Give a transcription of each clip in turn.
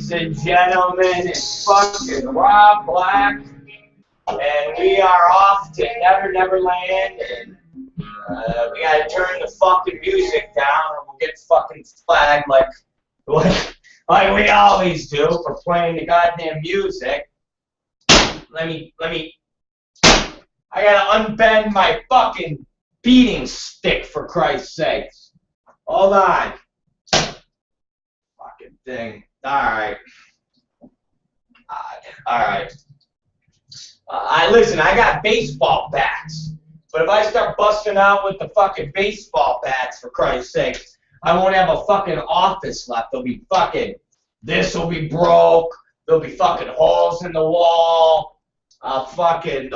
Ladies and gentlemen, it's fucking Rob Black, and we are off to Never Never Land, and we gotta turn the fucking music down, or we'll get fucking flagged like we always do for playing the goddamn music. I gotta unbend my fucking beating stick, for Christ's sakes. Hold on. Fucking thing. Alright. Alright. Listen, I got baseball bats. But if I start busting out with the fucking baseball bats, for Christ's sake, I won't have a fucking office left. There'll be fucking, this will be broke. There'll be fucking holes in the wall. Everything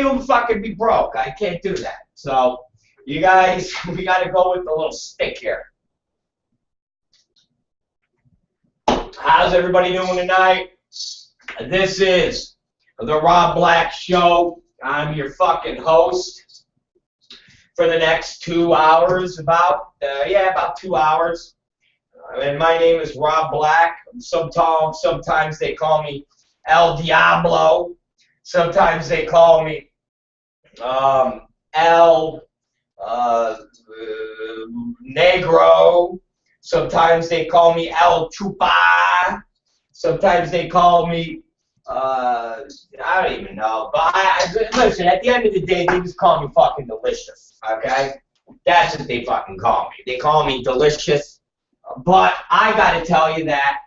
will fucking be broke. I can't do that. So, you guys, we gotta go with the little stick here. How's everybody doing tonight? This is the Rob Black Show. I'm your fucking host for the next 2 hours, about 2 hours. And my name is Rob Black. Sometimes they call me El Diablo. Sometimes they call me El Negro. Sometimes they call me El Chupa. Sometimes they call me, I don't even know. But listen, at the end of the day, they just call me fucking delicious, okay? That's what they fucking call me. They call me delicious. But I gotta tell you that,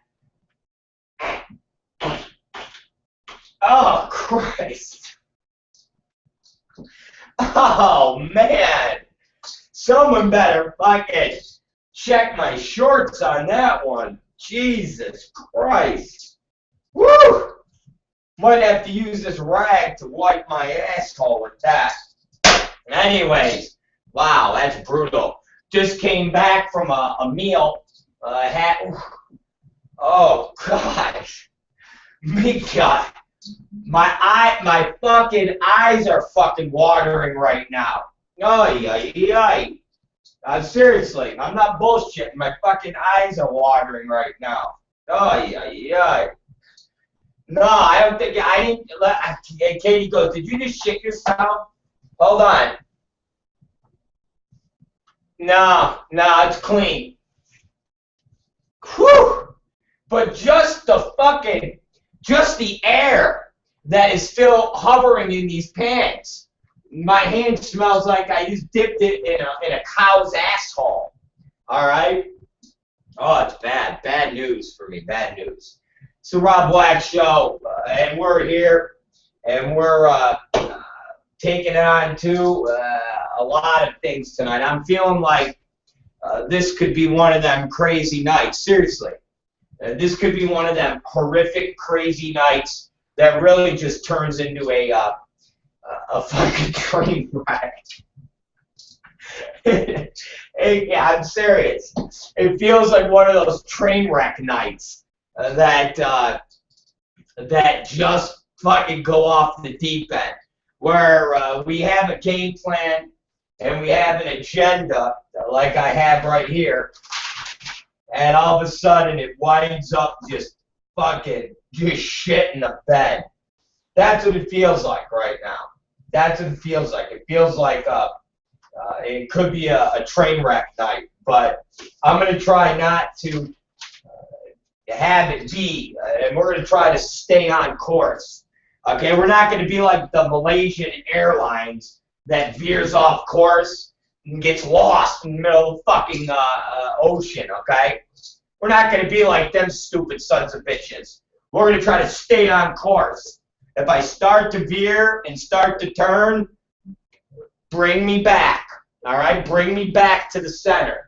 oh, Christ. Oh, man. Someone better fucking check my shorts on that one. Jesus Christ. Woo! Might have to use this rag to wipe my asshole with that. Anyways, wow, that's brutal. Just came back from a meal. Oh, gosh. God. My fucking eyes are fucking watering right now. Seriously, I'm not bullshitting. My fucking eyes are watering right now. No, I don't think, Katie goes, did you just shit yourself? Hold on. No, it's clean. Whew! But just the air that is still hovering in these pants. My hand smells like I just dipped it in a cow's asshole. All right? Oh, it's bad. Bad news for me. Bad news. It's the Rob Black Show, and we're here, and we're taking on to a lot of things tonight. I'm feeling like this could be one of them crazy nights. Seriously. This could be one of them horrific, crazy nights that really just turns into a fucking train wreck. Yeah, I'm serious. It feels like one of those train wreck nights that just fucking go off the deep end, where we have a game plan and we have an agenda, like I have right here, and all of a sudden it winds up just shit in the bed. That's what it feels like right now. That's what it feels like. It feels like it could be a train wreck night, but I'm going to try not to have it be, and we're going to try to stay on course. Okay, we're not going to be like the Malaysian Airlines that veers off course and gets lost in the middle of the fucking ocean, okay? We're not going to be like them stupid sons of bitches. We're going to try to stay on course. If I start to veer and start to turn, bring me back, all right? Bring me back to the center.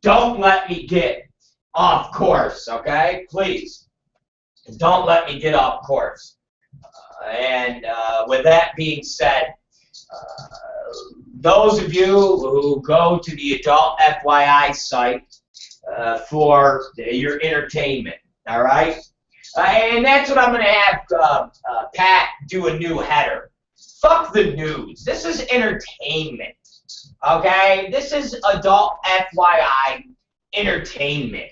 Don't let me get off course, okay? Please. Don't let me get off course. And with that being said, those of you who go to the Adult FYI site for your entertainment, all right? And that's what I'm going to have Pat do a new header. Fuck the news. This is entertainment. Okay? This is adult FYI entertainment.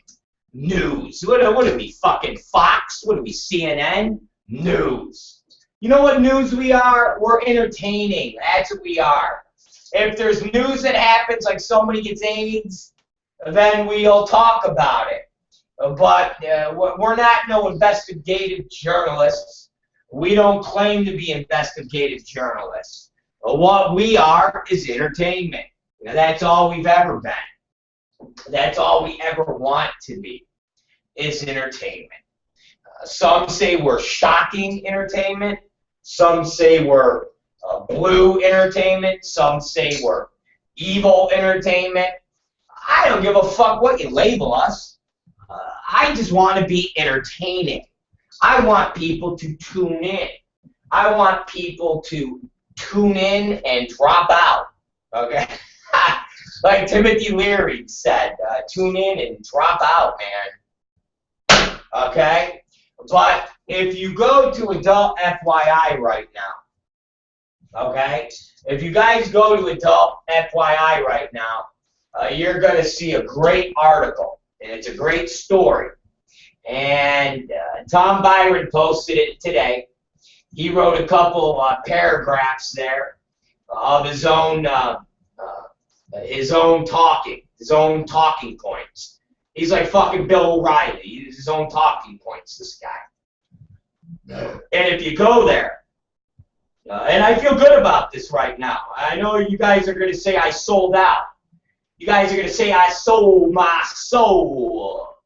News. What are we, fucking Fox? What are we, CNN? News. You know what news we are? We're entertaining. That's what we are. If there's news that happens, like somebody gets AIDS, then we'll talk about it. But we're not no investigative journalists. We don't claim to be investigative journalists. What we are is entertainment. That's all we've ever been. That's all we ever want to be, is entertainment. Some say we're shocking entertainment. Some say we're blue entertainment. Some say we're evil entertainment. I don't give a fuck what you label us. I just want to be entertaining. I want people to tune in. I want people to tune in and drop out. Okay? Like Timothy Leary said, tune in and drop out, man. Okay? But if you go to Adult FYI right now, okay? If you guys go to Adult FYI right now, you're going to see a great article, and it's a great story. And Tom Byron posted it today. He wrote a couple paragraphs there of his own talking points. He's like fucking Bill O'Reilly. He uses his own talking points, this guy. And if you go there, and I feel good about this right now. I know you guys are going to say I sold out. You guys are going to say I sold my soul.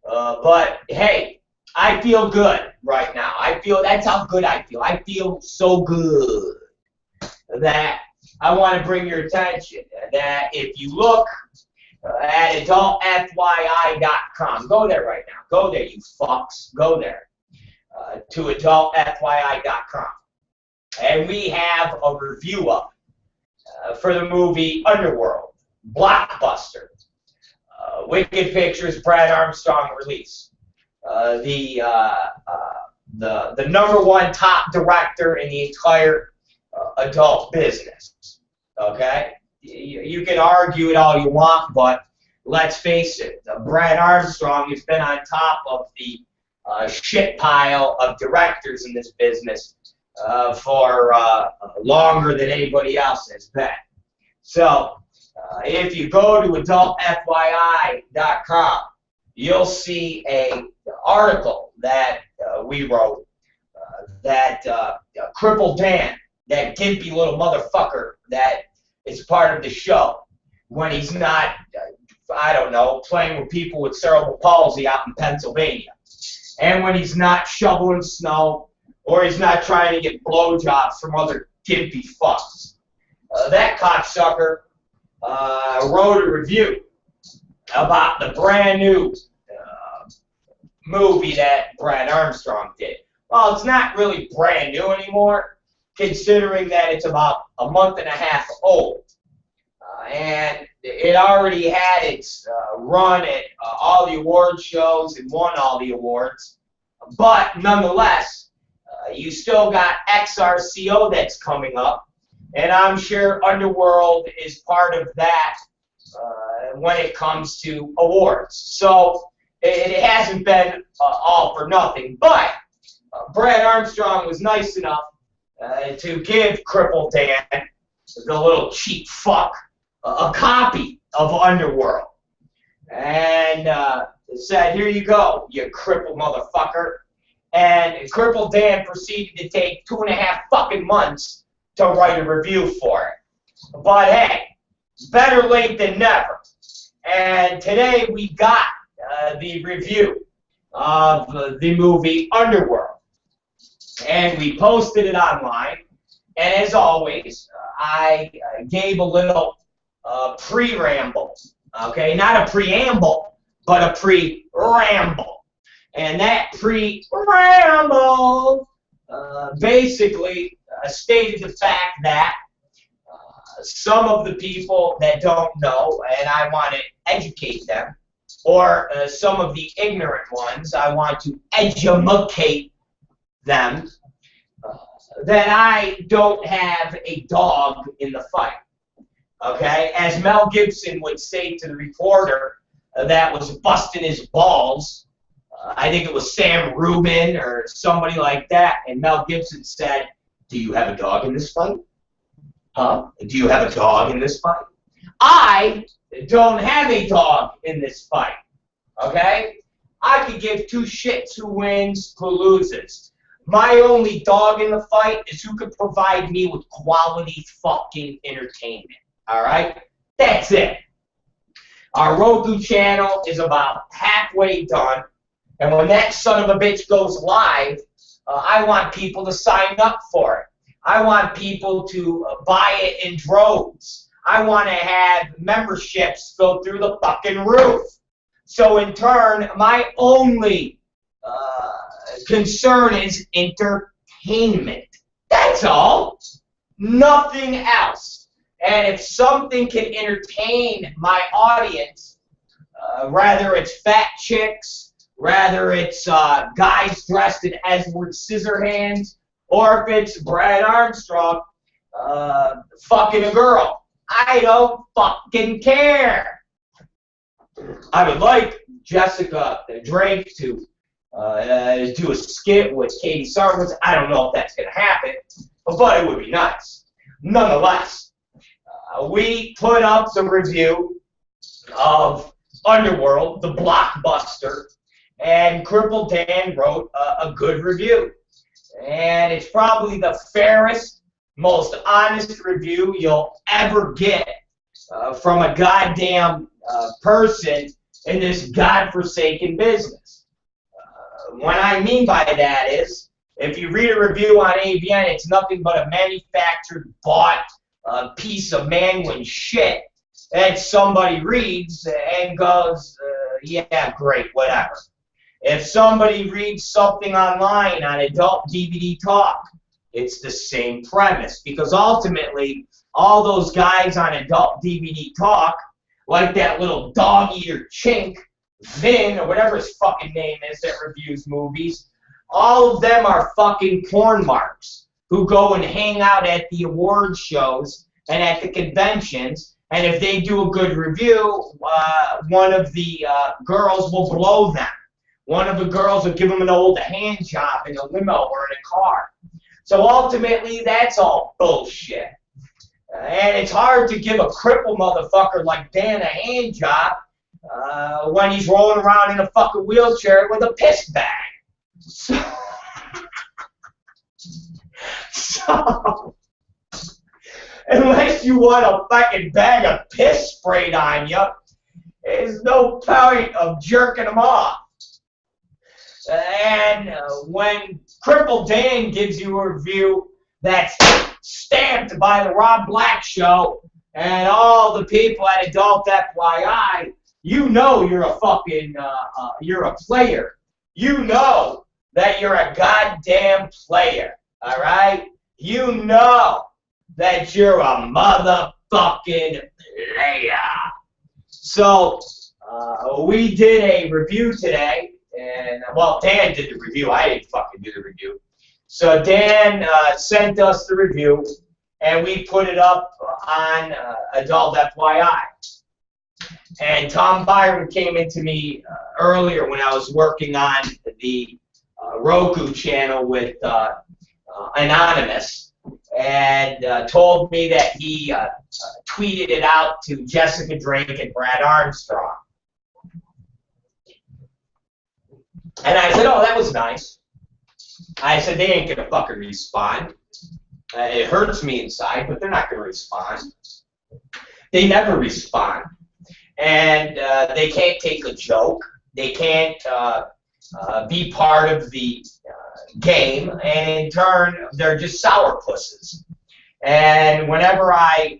But hey, I feel good right now. That's how good I feel. I feel so good that I want to bring your attention that if you look at adultfyi.com, go there right now. Go there, you fucks. Go there to adultfyi.com. And we have a review up for the movie Underworld, blockbuster. Wicked Pictures, Brad Armstrong release. The #1 top director in the entire adult business. Okay? You can argue it all you want, but let's face it, Brad Armstrong has been on top of the shit pile of directors in this business for longer than anybody else has been. So, if you go to adultfyi.com, you'll see an article that we wrote that Crippled Dan, that gimpy little motherfucker that is part of the show, when he's not, I don't know, playing with people with cerebral palsy out in Pennsylvania, and when he's not shoveling snow, or he's not trying to get blowjobs from other gimpy fucks. That cocksucker wrote a review about the brand new movie that Brad Armstrong did. Well, it's not really brand new anymore, considering that it's about a month and a half old. And it already had its run at all the award shows and won all the awards. But nonetheless, you still got XRCO that's coming up. And I'm sure Underworld is part of that when it comes to awards. So it hasn't been all for nothing. But Brad Armstrong was nice enough to give Crippled Dan, the little cheap fuck, a copy of Underworld. And said, here you go, you crippled motherfucker. And Crippled Dan proceeded to take 2.5 fucking months to write a review for it. But hey, better late than never. And today we got the review of the movie Underworld. And we posted it online. And as always, I gave a little pre-ramble. Okay, not a preamble, but a pre-ramble. And that pre-ramble basically stated the fact that some of the people that don't know, and I want to educate them, or some of the ignorant ones, I want to educate them, that I don't have a dog in the fight. Okay? As Mel Gibson would say to the reporter that was busting his balls. I think it was Sam Rubin or somebody like that. And Mel Gibson said, "Do you have a dog in this fight? Huh? Do you have a dog in this fight?" I don't have a dog in this fight. Okay? I could give two shits who wins, who loses. My only dog in the fight is who could provide me with quality fucking entertainment. Alright? That's it. Our Roku channel is about halfway done. And when that son of a bitch goes live, I want people to sign up for it. I want people to buy it in droves. I want to have memberships go through the fucking roof. So in turn, my only concern is entertainment. That's all. Nothing else. And if something can entertain my audience, rather it's fat chicks, rather it's guys dressed in Edward Scissorhands, or if it's Brad Armstrong fucking a girl, I don't fucking care. I would like Jessica Drake to do a skit with Katie Sarwitz. I don't know if that's going to happen, but it would be nice. Nonetheless, we put up the review of Underworld, the blockbuster, and Crippled Dan wrote a good review. And it's probably the fairest, most honest review you'll ever get from a goddamn person in this godforsaken business. What I mean by that is, if you read a review on AVN, it's nothing but a manufactured, bought piece of manwin shit that somebody reads and goes, yeah, great, whatever. If somebody reads something online on Adult DVD Talk, it's the same premise, because ultimately, all those guys on Adult DVD Talk, like that little dog-eater chink, Vin, or whatever his fucking name is that reviews movies, all of them are fucking porn marks who go and hang out at the award shows and at the conventions, and if they do a good review, one of the girls will blow them. One of the girls will give them an old hand job in a limo or in a car. So ultimately, that's all bullshit. And it's hard to give a cripple motherfucker like Dan a hand job when he's rolling around in a fucking wheelchair with a piss bag. So unless you want a fucking bag of piss sprayed on you, there's no point of jerking them off. And when Crippled Dan gives you a review that's stamped by the Rob Black Show and all the people at Adult FYI, you know you're a fucking, you're a player. You know that you're a goddamn player, all right? You know that you're a motherfucking player. So, we did a review today. And, well, Dan did the review. I didn't fucking do the review. So Dan sent us the review, and we put it up on Adult FYI. And Tom Byron came into me earlier when I was working on the Roku channel with Anonymous, and told me that he tweeted it out to Jessica Drake and Brad Armstrong. And I said, oh, that was nice. I said, they ain't going to fucking respond. It hurts me inside, but they're not going to respond. They never respond. And they can't take a joke. They can't be part of the game. And in turn, they're just sourpusses. And whenever I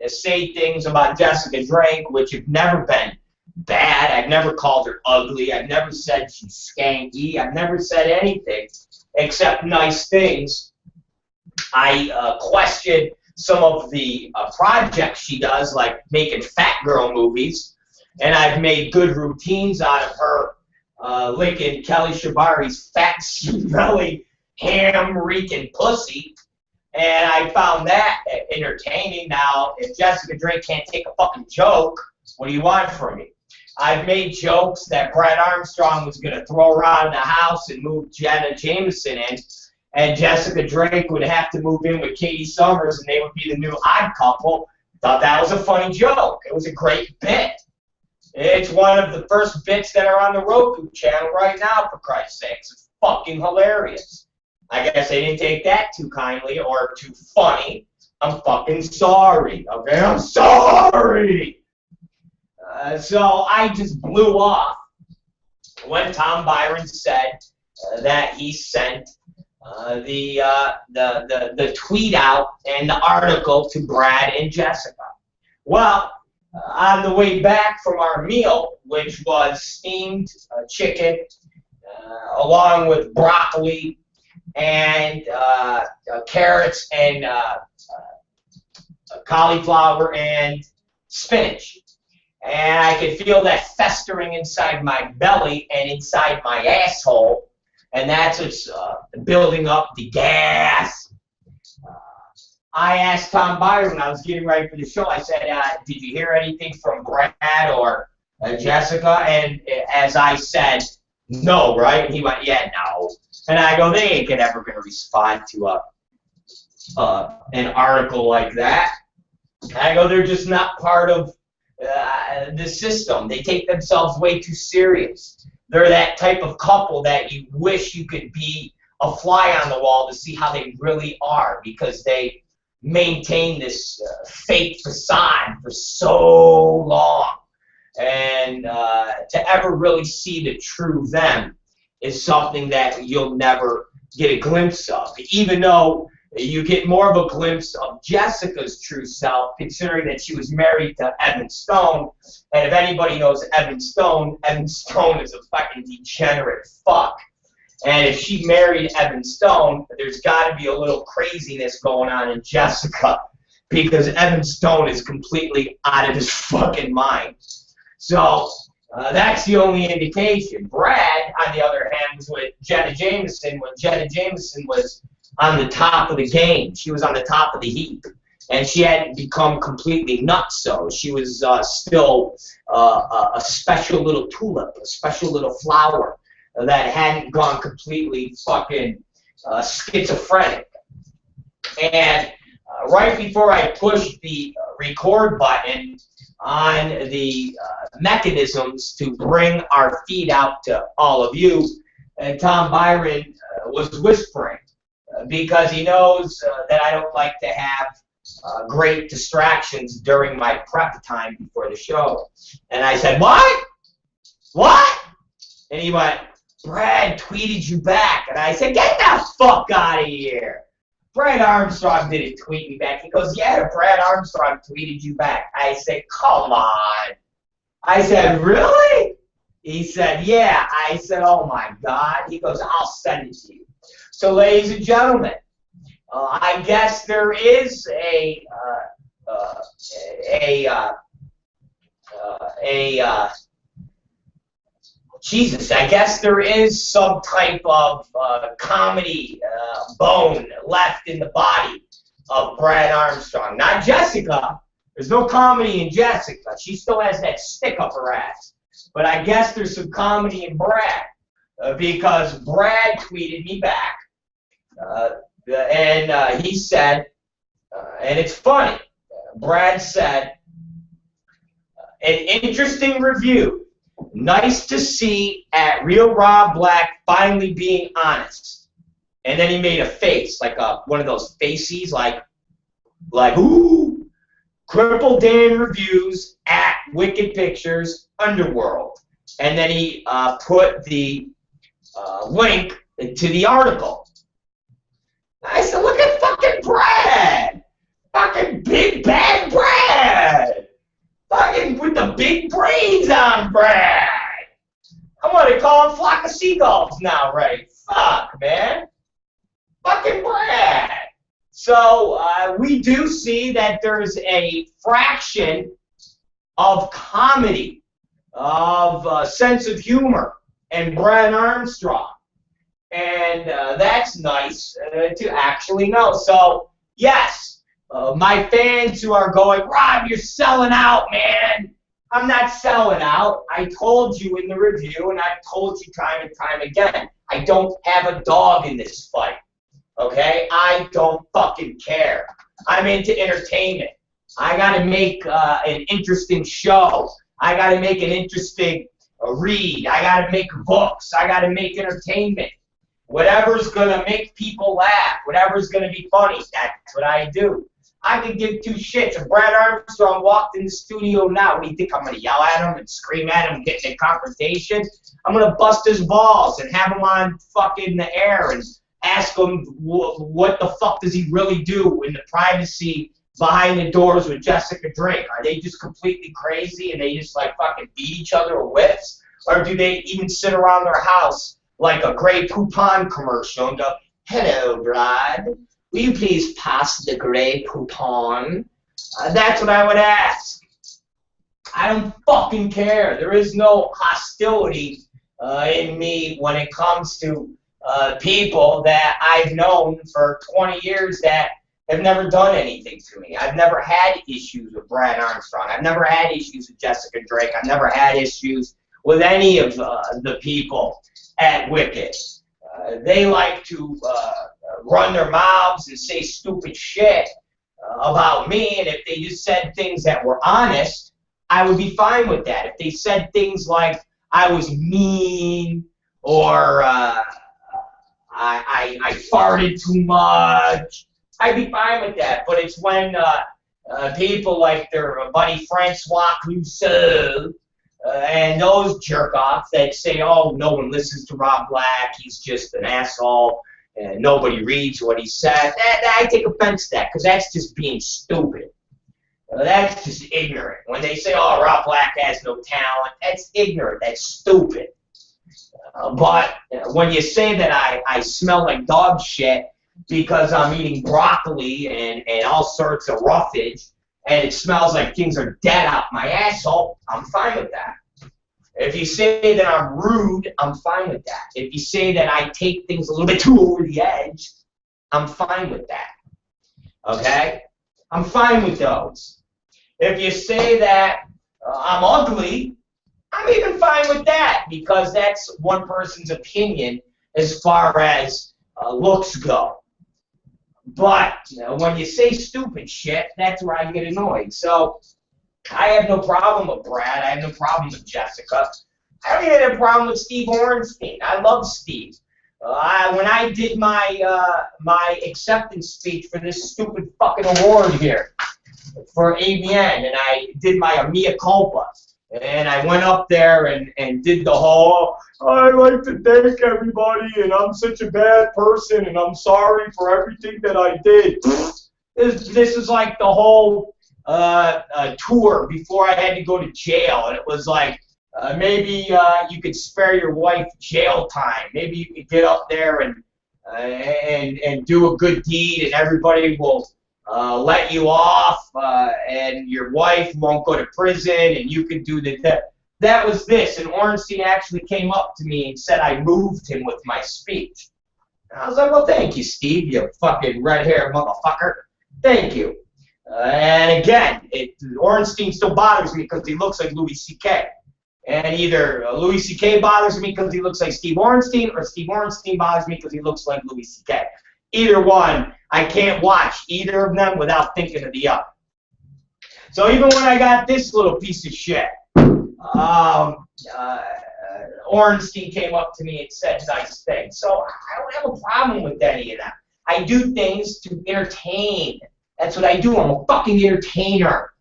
say things about Jessica Drake, which have never been bad, I've never called her ugly, I've never said she's skanky, I've never said anything except nice things. I question some of the projects she does, like making fat girl movies, and I've made good routines out of her licking Kelly Shabari's fat, smelly, ham-reeking pussy, and I found that entertaining. Now, if Jessica Drake can't take a fucking joke, what do you want from me? I've made jokes that Brett Armstrong was going to throw around the house and move Jenna Jameson in, and Jessica Drake would have to move in with Katie Summers, and they would be the new odd couple. Thought that was a funny joke. It was a great bit. It's one of the first bits that are on the Roku channel right now, for Christ's sakes. It's fucking hilarious. I guess they didn't take that too kindly or too funny. I'm fucking sorry. Okay, I'm sorry. So I just blew off when Tom Byron said that he sent the tweet out and the article to Brad and Jessica. Well, on the way back from our meal, which was steamed chicken along with broccoli and carrots and cauliflower and spinach. And I could feel that festering inside my belly and inside my asshole, and that's what's building up the gas. I asked Tom Byron when I was getting ready for the show, I said, did you hear anything from Brad or Jessica? And as I said, no, right? And he went, yeah, no. And I go, they ain't ever going to respond to an article like that. And I go, they're just not part of the system. They take themselves way too serious. They're that type of couple that you wish you could be a fly on the wall to see how they really are, because they maintain this fake facade for so long. And to ever really see the true them is something that you'll never get a glimpse of, even though you get more of a glimpse of Jessica's true self, considering that she was married to Evan Stone. And if anybody knows Evan Stone is a fucking degenerate fuck. And if she married Evan Stone, there's got to be a little craziness going on in Jessica, because Evan Stone is completely out of his fucking mind. So that's the only indication. Brad, on the other hand, was with Jenna Jameson when Jenna Jameson was on the top of the game. She was on the top of the heap, and she hadn't become completely nutso. She was still a special little tulip, a special little flower that hadn't gone completely fucking schizophrenic. And right before I pushed the record button on the mechanisms to bring our feed out to all of you, and Tom Byron was whispering, because he knows that I don't like to have great distractions during my prep time before the show. And I said, what? What? And he went, Brad tweeted you back. And I said, get the fuck out of here. Brad Armstrong didn't tweet me back. He goes, yeah, Brad Armstrong tweeted you back. I said, come on. I said, really? He said, yeah. I said, oh my God. He goes, I'll send it to you. So, ladies and gentlemen, I guess there is Jesus, I guess there is some type of comedy bone left in the body of Brad Armstrong. Not Jessica. There's no comedy in Jessica. She still has that stick up her ass. But I guess there's some comedy in Brad, because Brad tweeted me back. And he said, and it's funny, Brad said, an interesting review. Nice to see at Real Rob Black finally being honest. And then he made a face, like one of those faces, like ooh, Cripple Dan reviews at Wicked Pictures Underworld. And then he put the link to the article. I said, look at fucking Brad! Fucking big bad Brad! Fucking with the big brains on Brad! I'm gonna call him Flock of Seagulls now, right? Fuck, man. Fucking Brad! So, we do see that there's a fraction of comedy, of sense of humor, in Brad Armstrong. And that's nice to actually know. So, yes, my fans who are going, Rob, you're selling out, man. I'm not selling out. I told you in the review, and I've told you time and time again, I don't have a dog in this fight. Okay? I don't fucking care. I'm into entertainment. I got to make an interesting show. I got to make an interesting read. I got to make books. I got to make entertainment. Whatever's going to make people laugh, whatever's going to be funny, that's what I do. I could give two shits. If Brad Armstrong walked in the studio now, what do you think? I'm going to yell at him and scream at him, get in a confrontation? I'm going to bust his balls and have him on fucking the air and ask him what the fuck does he really do in the privacy behind the doors with Jessica Drake. Are they just completely crazy and they just like fucking beat each other with whips? Or do they even sit around their house like a Grey Poupon commercial and go, hello, Brad, will you please pass the Grey Poupon? That's what I would ask. I don't fucking care. There is no hostility in me when it comes to people that I've known for 20 years that have never done anything to me. I've never had issues with Brad Armstrong. I've never had issues with Jessica Drake. I've never had issues with any of the people at Wicked. They like to run their mouths and say stupid shit about me, and if they just said things that were honest, I would be fine with that. If they said things like I was mean or I farted too much, I'd be fine with that. But it's when people like their buddy Francois Clouseau and those jerk-offs that say, oh, no one listens to Rob Black, he's just an asshole, and nobody reads what he said. I take offense to that, because that's just being stupid. That's just ignorant. When they say, oh, Rob Black has no talent, that's ignorant, that's stupid. But when you say that I smell like dog shit because I'm eating broccoli and all sorts of roughage, and it smells like things are dead out my asshole, I'm fine with that. If you say that I'm rude, I'm fine with that. If you say that I take things a little bit too over the edge, I'm fine with that. Okay? I'm fine with those. If you say that I'm ugly, I'm even fine with that, because that's one person's opinion as far as looks go. But when you say stupid shit, that's where I get annoyed. So I have no problem with Brad. I have no problem with Jessica. I don't even have a problem with Steve Orenstein. I love Steve. When I did my my acceptance speech for this stupid fucking award here for AVN, and I did my mea culpa, and I went up there and did the whole, I'd like to thank everybody, and I'm such a bad person, and I'm sorry for everything that I did. This is like the whole tour before I had to go to jail, and it was like, maybe you could spare your wife jail time. Maybe you could get up there and do a good deed, and everybody will let you off, and your wife won't go to prison, and you can do that was this. And Ornstein actually came up to me and said I moved him with my speech. And I was like, well, thank you, Steve, you fucking red-haired motherfucker. Thank you. And again, Ornstein still bothers me because he looks like Louis C.K. And either Louis C.K. bothers me because he looks like Steve Orenstein, or Steve Orenstein bothers me because he looks like Louis C.K. Either one, I can't watch either of them without thinking of the other. So even when I got this little piece of shit, Orenstein came up to me and said nice things. So I don't have a problem with any of that. I do things to entertain. That's what I do. I'm a fucking entertainer.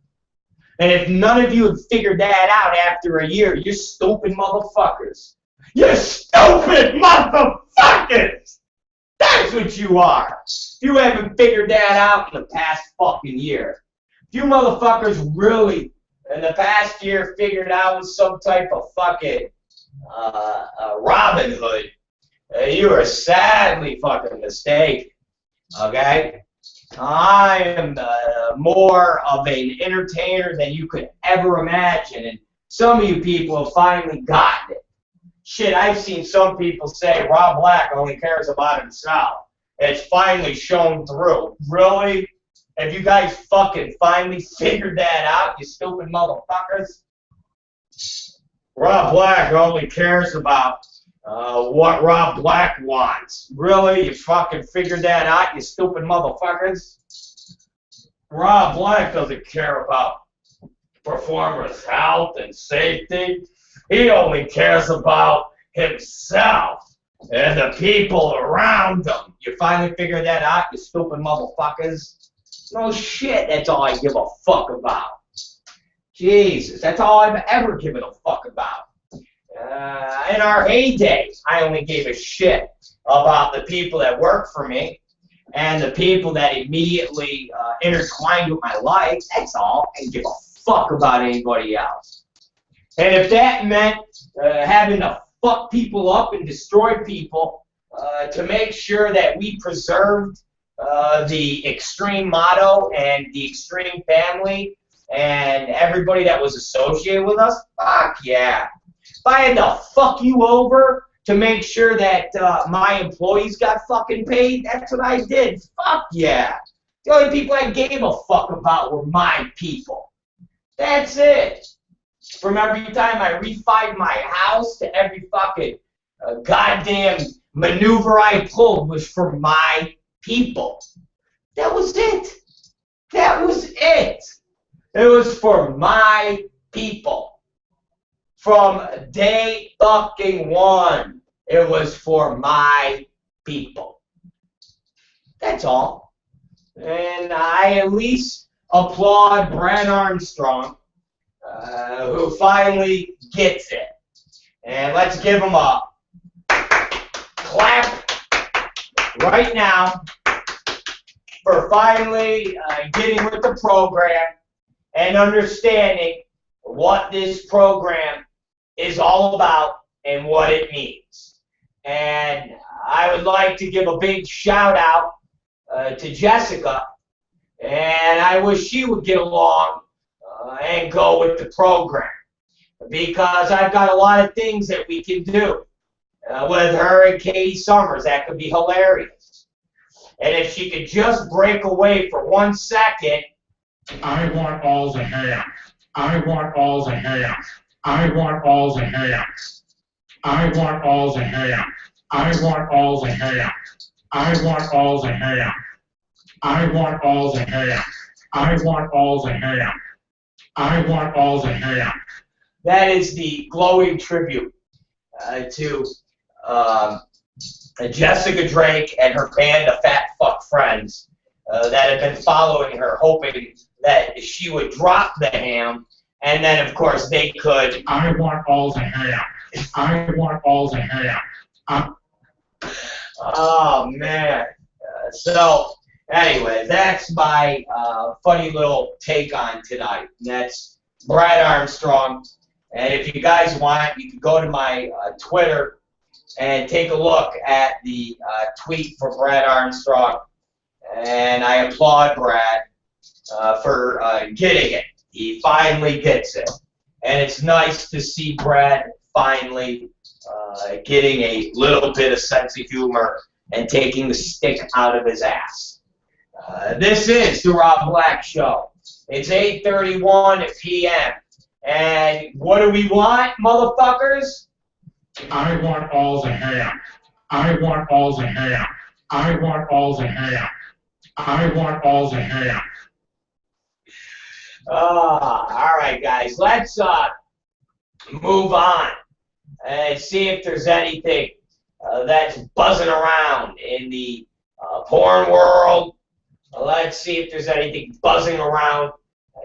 And if none of you have figured that out after a year, you're stupid motherfuckers. You stupid motherfuckers! That's what you are. If you haven't figured that out in the past fucking year. If you motherfuckers really, in the past year, figured out some type of fucking Robin Hood, you are sadly fucking mistaken. Okay? I am more of an entertainer than you could ever imagine, and some of you people have finally gotten it. Shit, I've seen some people say Rob Black only cares about himself. It's finally shown through. Really? Have you guys fucking finally figured that out, you stupid motherfuckers? Rob Black only cares about what Rob Black wants. Really? You fucking figured that out, you stupid motherfuckers? Rob Black doesn't care about performers' health and safety. He only cares about himself and the people around him. You finally figured that out, you stupid motherfuckers? No shit, that's all I give a fuck about. Jesus, that's all I've ever given a fuck about. In our heyday, I only gave a shit about the people that work for me and the people that immediately intertwined with my life. That's all. I didn't give a fuck about anybody else. And if that meant having to fuck people up and destroy people to make sure that we preserved the extreme motto and the extreme family and everybody that was associated with us, fuck yeah. If I had to fuck you over to make sure that my employees got fucking paid, that's what I did. Fuck yeah. The only people I gave a fuck about were my people. That's it. From every time I refied my house to every fucking goddamn maneuver I pulled was for my people. That was it. That was it. It was for my people. From day fucking one, it was for my people. That's all. And I at least applaud Brad Armstrong, who finally gets it. And let's give him a clap right now for finally getting with the program and understanding what this program is all about and what it means. And I would like to give a big shout out to Jessica, and I wish she would get along and go with the program, because I've got a lot of things that we can do with her and Katie Summers that could be hilarious. And if she could just break away for 1 second. I want all the hands. I want all the hands. I want all the hands. I want all the hands. I want all the hands. I want all the hands. I want all the hands. I want all the hands. I want all the hands. That is the glowing tribute to Jessica Drake and her band of fat fuck friends that have been following her, hoping that she would drop the ham, and then of course they could. I want all the ham. I want all the ham. Oh man. So anyway, that's my funny little take on tonight. And that's Brad Armstrong. And if you guys want, you can go to my Twitter and take a look at the tweet for Brad Armstrong. And I applaud Brad for getting it. He finally gets it. And it's nice to see Brad finally getting a little bit of sense of humor and taking the stick out of his ass. This is the Rob Black Show. It's 8:31 p.m. And what do we want, motherfuckers? I want all the ham. I want all the ham. I want all the ham. I want all the ham. All right, guys. Let's move on and see if there's anything that's buzzing around in the porn world. Let's see if there's anything buzzing around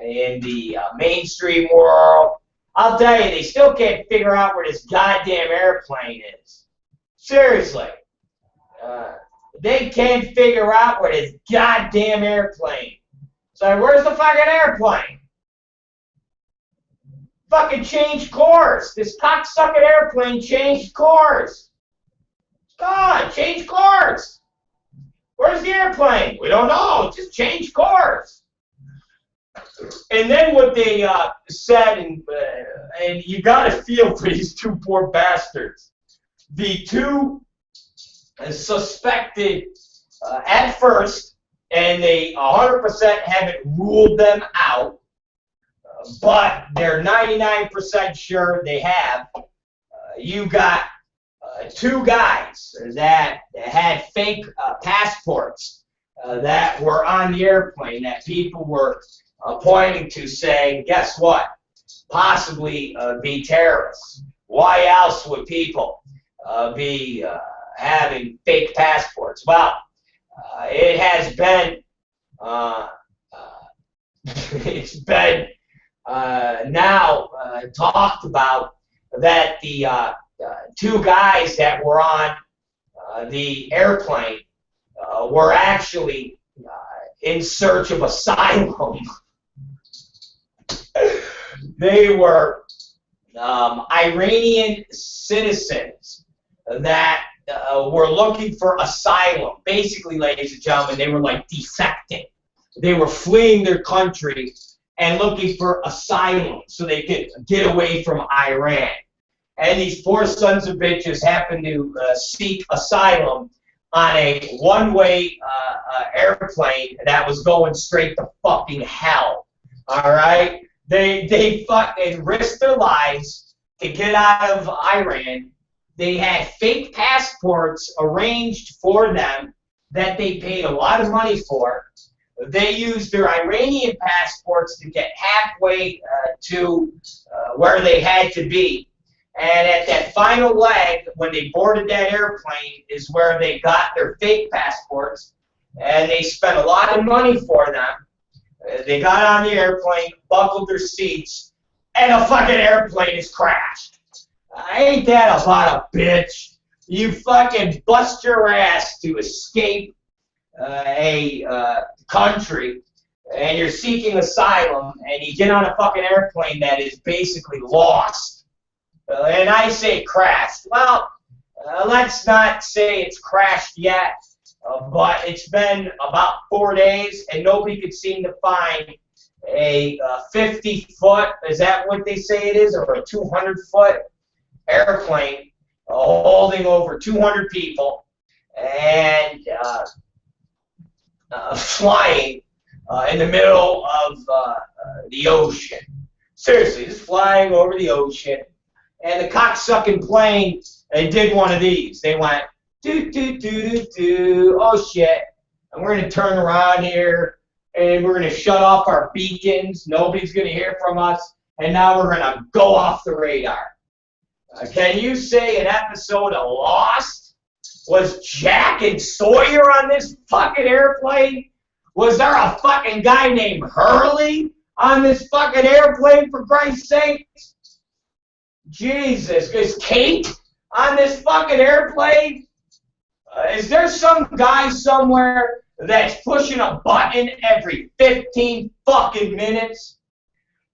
in the mainstream world. I'll tell you, they still can't figure out where this goddamn airplane is. Seriously. They can't figure out where this goddamn airplane. So where's the fucking airplane? Fucking changed course. This cocksucking airplane changed course. God, changed course. Where's the airplane? We don't know. Just changed course. And then what they said, and you got to feel for these two poor bastards. The two suspected at first, and they 100% haven't ruled them out, but they're 99% sure they have. You got two guys that had fake passports that were on the airplane that people were pointing to, saying, guess what? Possibly be terrorists. Why else would people be having fake passports? Well, it has been it's been now talked about that the two guys that were on the airplane were actually in search of asylum. They were Iranian citizens that were looking for asylum. Basically, ladies and gentlemen, they were like defecting. They were fleeing their country and looking for asylum so they could get away from Iran. And these poor sons of bitches happened to seek asylum on a one-way airplane that was going straight to fucking hell. All right? They fucking risked their lives to get out of Iran. They had fake passports arranged for them that they paid a lot of money for. They used their Iranian passports to get halfway to where they had to be. And at that final leg, when they boarded that airplane, is where they got their fake passports. And they spent a lot of money for them. They got on the airplane, buckled their seats, and the fucking airplane is crashed. Ain't that about a bitch? You fucking bust your ass to escape a country, and you're seeking asylum, and you get on a fucking airplane that is basically lost. And I say crashed. Well, let's not say it's crashed yet, but it's been about 4 days, and nobody could seem to find a 50-foot, is that what they say it is, or a 200-foot airplane holding over 200 people and flying in the middle of the ocean. Seriously, just flying over the ocean. And the cocksucking plane, they did one of these. They went, do, do, do, do, do, oh shit. And we're going to turn around here, and we're going to shut off our beacons. Nobody's going to hear from us. And now we're going to go off the radar. Can you say an episode of Lost? Was Jack and Sawyer on this fucking airplane? Was there a fucking guy named Hurley on this fucking airplane, for Christ's sake? Jesus, is Kate on this fucking airplane? Is there some guy somewhere that's pushing a button every 15 fucking minutes?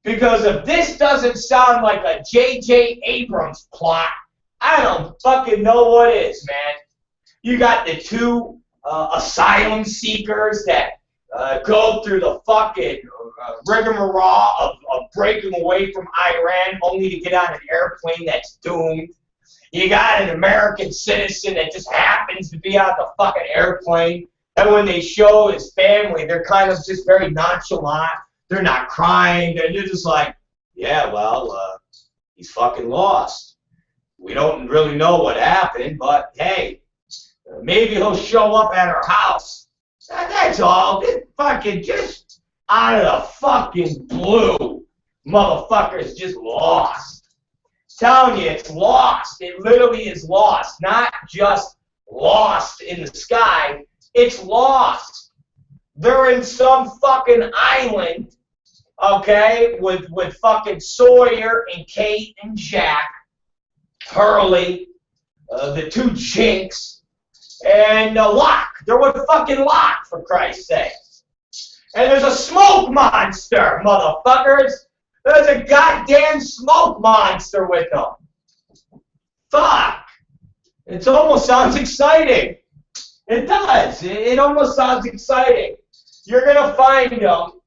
Because if this doesn't sound like a J.J. Abrams plot, I don't fucking know what is, man. You got the two asylum seekers that go through the fucking rigmarole of breaking away from Iran only to get on an airplane that's doomed. You got an American citizen that just happens to be on the fucking airplane, and when they show his family, they're kind of just very nonchalant. They're not crying. They're just like, yeah, well, he's fucking lost. We don't really know what happened, but hey, maybe he'll show up at our house. That's all. This fucking just out of the fucking blue, motherfucker's just lost. Telling you, it's lost. It literally is lost. Not just lost in the sky. It's lost. They're in some fucking island, okay, with fucking Sawyer and Kate and Jack, Hurley, the two chinks, and Locke. They're with fucking Locke, for Christ's sake. And there's a smoke monster, motherfuckers. There's a goddamn smoke monster with them. Fuck. It almost sounds exciting. It does. It almost sounds exciting. You're going to find them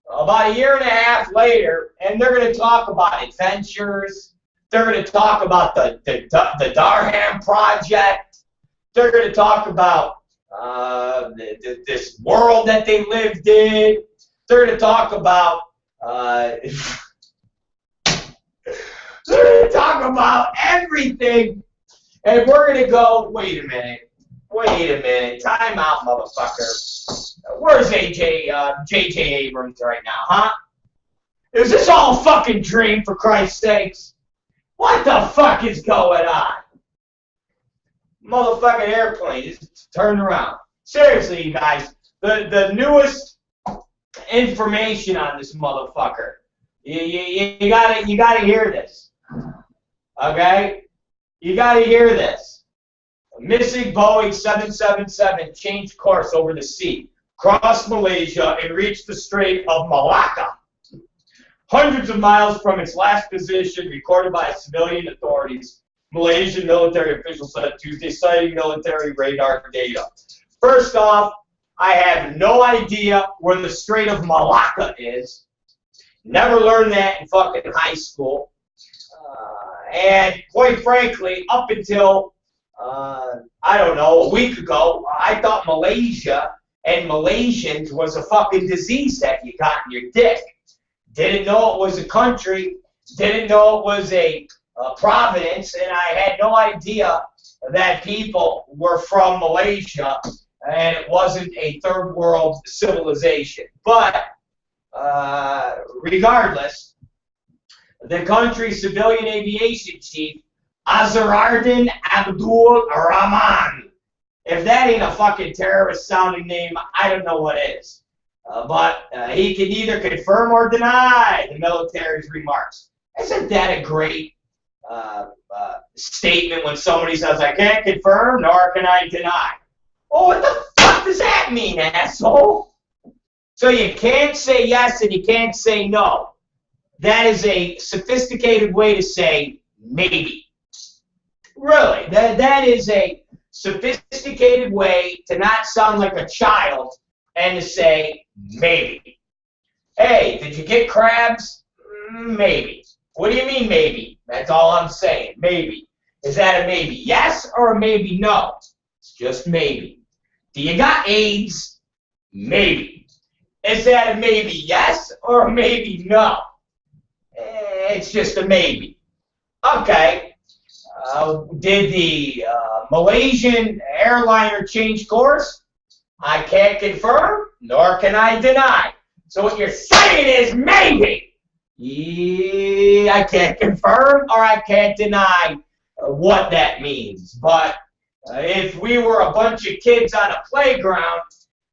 about a year and a half later, and they're going to talk about adventures. They're going to talk about the Darham Project. They're going to talk about this world that they lived in. They're going to talk about They're gonna talk about everything. And we're gonna go, wait a minute, time out, motherfucker. Where's J.J. Abrams right now, huh? Is this all a fucking dream, for Christ's sakes? What the fuck is going on? Motherfucking airplane is turned around. Seriously, you guys, the newest information on this motherfucker. You gotta hear this. Okay? You gotta hear this. A missing Boeing 777 changed course over the sea, crossed Malaysia, and reached the Strait of Malacca. Hundreds of miles from its last position, recorded by civilian authorities. Malaysian military officials said Tuesday, citing military radar data. First off, I have no idea where the Strait of Malacca is. Never learned that in fucking high school. And quite frankly, up until, I don't know, a week ago, I thought Malaysia and Malaysians was a fucking disease that you got in your dick. Didn't know it was a country, didn't know it was a province, and I had no idea that people were from Malaysia and it wasn't a third world civilization. But regardless, the country's civilian aviation chief, Azharuddin Abdul Rahman. If that ain't a fucking terrorist sounding name, I don't know what is. But he can neither confirm or deny the military's remarks. Isn't that a great statement when somebody says, I can't confirm nor can I deny? Oh, what the fuck does that mean, asshole? So you can't say yes and you can't say no. That is a sophisticated way to say maybe. Really, that is a sophisticated way to not sound like a child and to say maybe. Hey, did you get crabs? Maybe. What do you mean maybe? That's all I'm saying, maybe. Is that a maybe yes or a maybe no? It's just maybe. Do you got AIDS? Maybe. Is that a maybe yes or a maybe no? It's just a maybe. Okay. Did the Malaysian airliner change course? I can't confirm, nor can I deny. So what you're saying is maybe. Yeah, I can't confirm or I can't deny what that means. But if we were a bunch of kids on a playground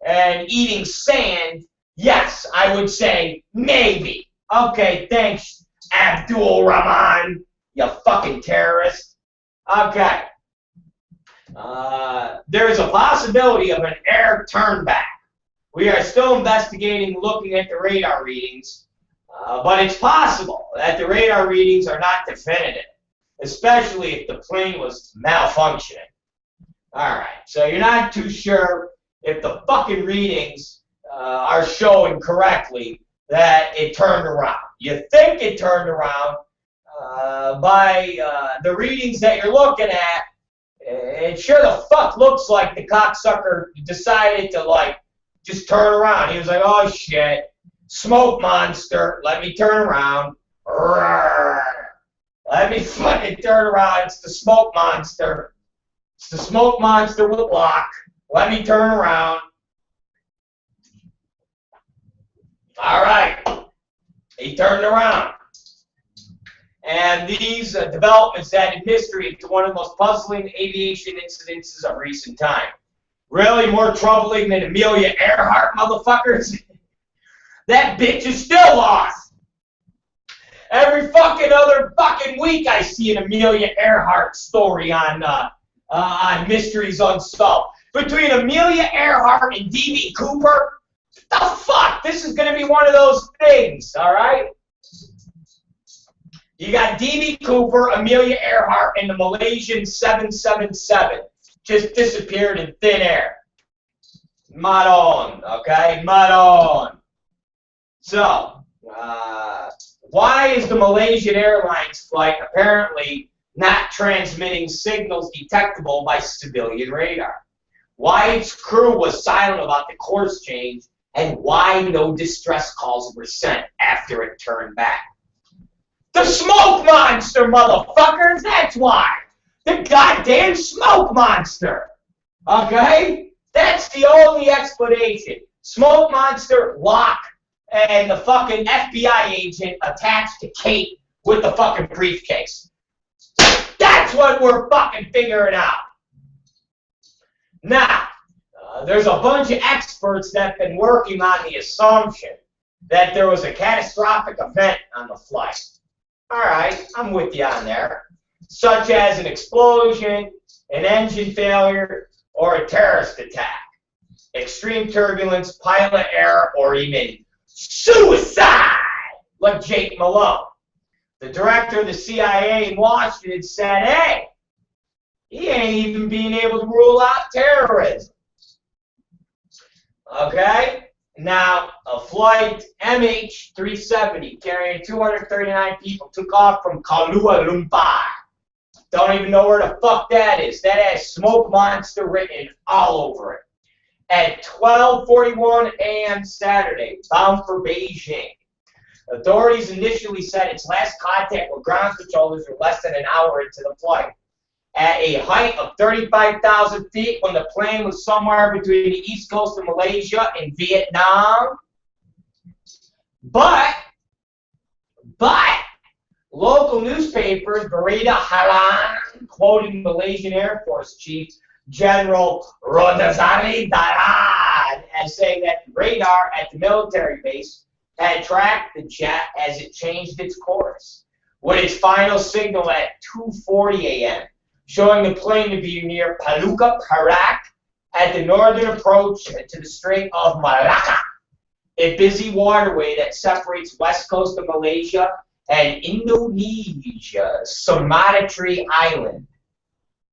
and eating sand, yes, I would say maybe. Okay, thanks, Abdul Rahman, you fucking terrorist. Okay. There is a possibility of an air turnback. We are still investigating, looking at the radar readings, but it's possible that the radar readings are not definitive, especially if the plane was malfunctioning. Alright, so you're not too sure if the fucking readings are showing correctly that it turned around. You think it turned around by the readings that you're looking at. It sure the fuck looks like the cocksucker decided to, like, just turn around. He was like, oh shit, smoke monster, let me turn around. Let me fucking turn around. It's the smoke monster. It's the smoke monster with a lock. Let me turn around. Alright. He turned around. And these developments added mystery to one of the most puzzling aviation incidences of recent time. Really more troubling than Amelia Earhart, motherfuckers? That bitch is still lost. Every fucking other fucking week I see an Amelia Earhart story on Mysteries Unsolved. Between Amelia Earhart and D.B. Cooper, the fuck? This is going to be one of those things, all right? You got D.B. Cooper, Amelia Earhart, and the Malaysian 777 just disappeared in thin air. Maron, okay? Maron. So, why is the Malaysian Airlines flight apparently not transmitting signals detectable by civilian radar? Why its crew was silent about the course change, and why no distress calls were sent after it turned back? The smoke monster, motherfuckers! That's why! The goddamn smoke monster! Okay? That's the only explanation. Smoke monster, lock, and the fucking FBI agent attached to Kate with the fucking briefcase. That's what we're fucking figuring out. Now, there's a bunch of experts that have been working on the assumption that there was a catastrophic event on the flight. All right, I'm with you on there. Such as an explosion, an engine failure, or a terrorist attack. Extreme turbulence, pilot error, or even suicide, like Jake Malone. The director of the CIA in Washington said, hey, he ain't even being able to rule out terrorism. Okay? Now, a flight MH370 carrying 239 people took off from Kuala Lumpur. Don't even know where the fuck that is. That has Smoke Monster written all over it. At 12:41 a.m. Saturday, bound for Beijing. Authorities initially said its last contact with ground controllers were less than an hour into the flight. At a height of 35,000 feet, when the plane was somewhere between the east coast of Malaysia and Vietnam. But, local newspapers, Berita Harian, quoting Malaysian Air Force Chief General Rodazari Daran, as saying that the radar at the military base had tracked the jet as it changed its course, with its final signal at 2:40 a.m., showing the plane to be near Paluka Perak at the northern approach to the Strait of Malacca, a busy waterway that separates west coast of Malaysia and Indonesia, Sumatra Island.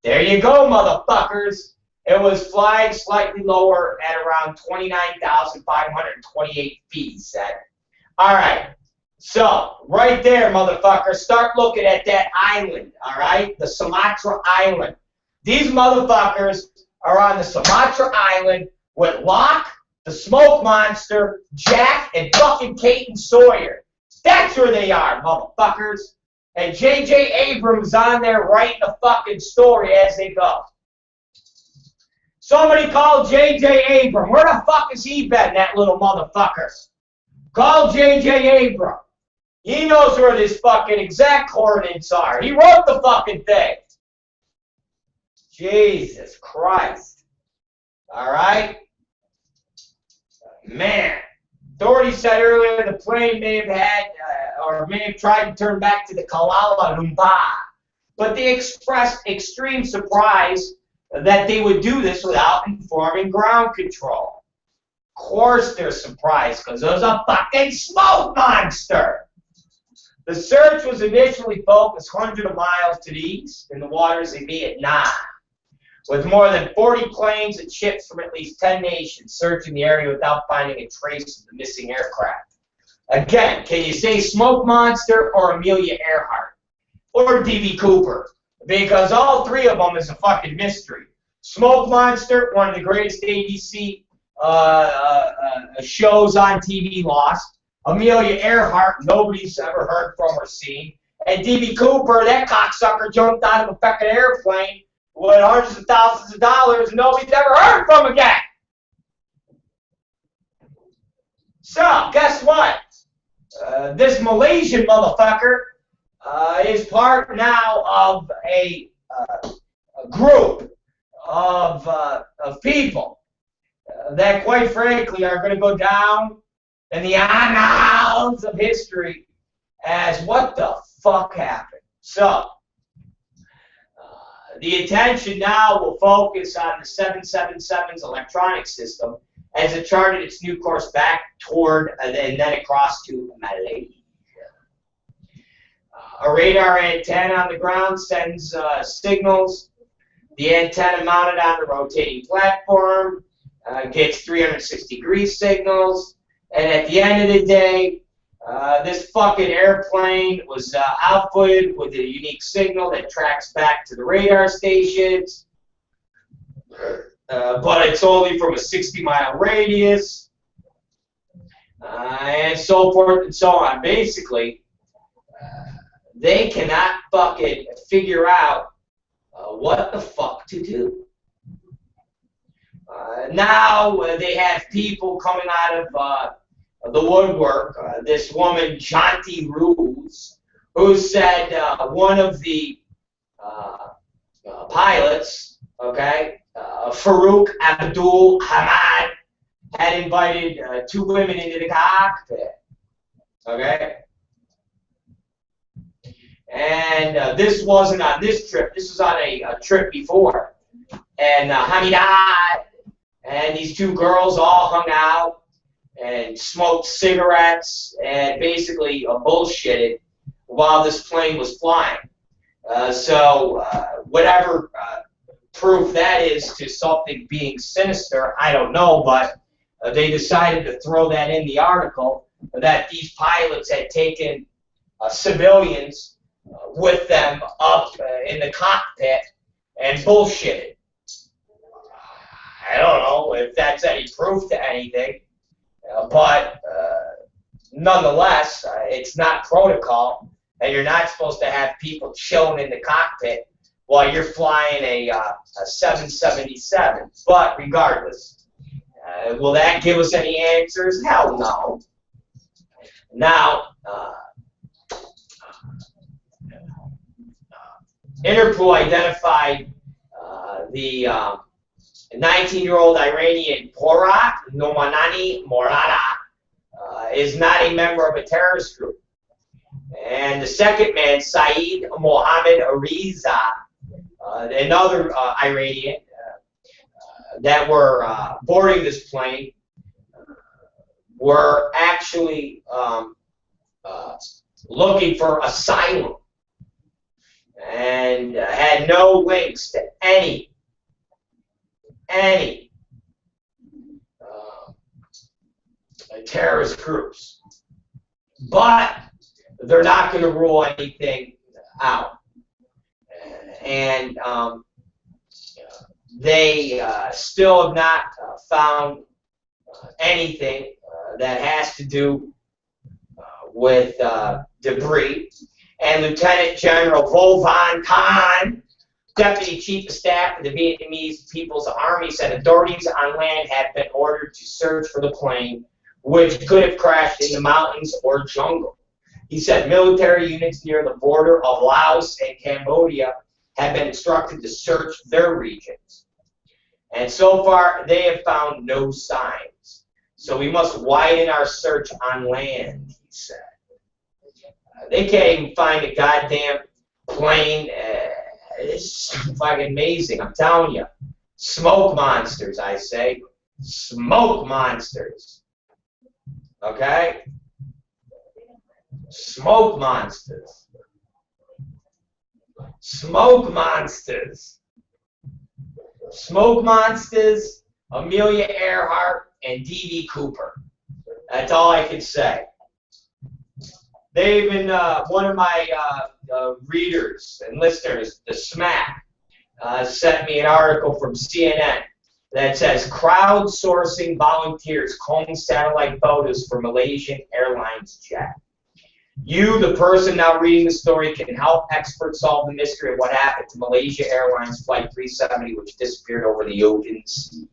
There you go, motherfuckers. It was flying slightly lower at around 29,528 feet, he said. All right. So, right there, motherfuckers, start looking at that island, all right? The Sumatra Island. These motherfuckers are on the Sumatra Island with Locke, the Smoke Monster, Jack, and fucking Kate and Sawyer. That's where they are, motherfuckers. And J.J. Abrams on there writing the fucking story as they go. Somebody call J.J. Abrams. Where the fuck has he been, that little motherfucker? Call J.J. Abrams. He knows where this fucking exact coordinates are. He wrote the fucking thing. Jesus Christ. All right? Man. Authorities said earlier the plane may have tried to turn back to the Kuala Lumpur, but they expressed extreme surprise that they would do this without informing ground control. Of course they're surprised, because there's a fucking smoke monster. The search was initially focused hundreds of miles to the east in the waters of Vietnam, with more than 40 planes and ships from at least 10 nations searching the area without finding a trace of the missing aircraft. Again, can you say Smoke Monster or Amelia Earhart? Or D.B. Cooper? Because all three of them is a fucking mystery. Smoke Monster, one of the greatest ABC shows on TV, lost. Amelia Earhart, nobody's ever heard from or seen. And D.B. Cooper, that cocksucker jumped out of a fucking airplane with hundreds of thousands of dollars and nobody's ever heard from again. So, guess what? This Malaysian motherfucker is part now of a group of people that, quite frankly, are going to go down in the annals of history as what the fuck happened. So, the attention now will focus on the 777's electronic system as it charted its new course back toward and then across to Malaysia. A radar antenna on the ground sends signals. The antenna mounted on the rotating platform gets 360-degree signals. And at the end of the day, this fucking airplane was outfitted with a unique signal that tracks back to the radar stations. But it's only from a 60-mile radius. And so forth and so on. Basically, they cannot fucking figure out what the fuck to do. Now they have people coming out of the woodwork. This woman, Janti Ruse, who said one of the pilots, okay, Farouk Abdul Hamad, had invited two women into the cockpit, okay? And this wasn't on this trip. This was on a trip before. And Hamida and these two girls all hung out and smoked cigarettes and basically bullshitted while this plane was flying. So whatever proof that is to something being sinister, I don't know, but they decided to throw that in the article that these pilots had taken civilians with them up in the cockpit and bullshitted. I don't know if that's any proof to anything, but nonetheless, it's not protocol, and you're not supposed to have people chilling in the cockpit while you're flying a 777. But regardless, will that give us any answers? Hell no. Now, Interpol identified the 19-year-old Iranian Porat Nomanani Morada is not a member of a terrorist group. And the second man, Saeed Mohammed Ariza, another Iranian that were boarding this plane, were actually looking for asylum and had no links to any terrorist groups. But they're not going to rule anything out. And they still have not found anything that has to do with debris. And Lieutenant General Vo Van Tan, Deputy Chief of Staff of the Vietnamese People's Army, said authorities on land have been ordered to search for the plane, which could have crashed in the mountains or jungle. He said military units near the border of Laos and Cambodia have been instructed to search their regions. And so far, they have found no signs. So we must widen our search on land, he said. They can't even find a goddamn plane. It's fucking amazing, I'm telling you. Smoke monsters, I say. Smoke monsters. Okay? Smoke monsters. Smoke monsters. Smoke monsters, Amelia Earhart, and D.B. Cooper. That's all I can say. They even, one of my readers and listeners, the Smack, sent me an article from CNN that says crowdsourcing volunteers comb satellite photos for Malaysian Airlines jet. You, the person now reading the story, can help experts solve the mystery of what happened to Malaysia Airlines Flight 370, which disappeared over the open sea.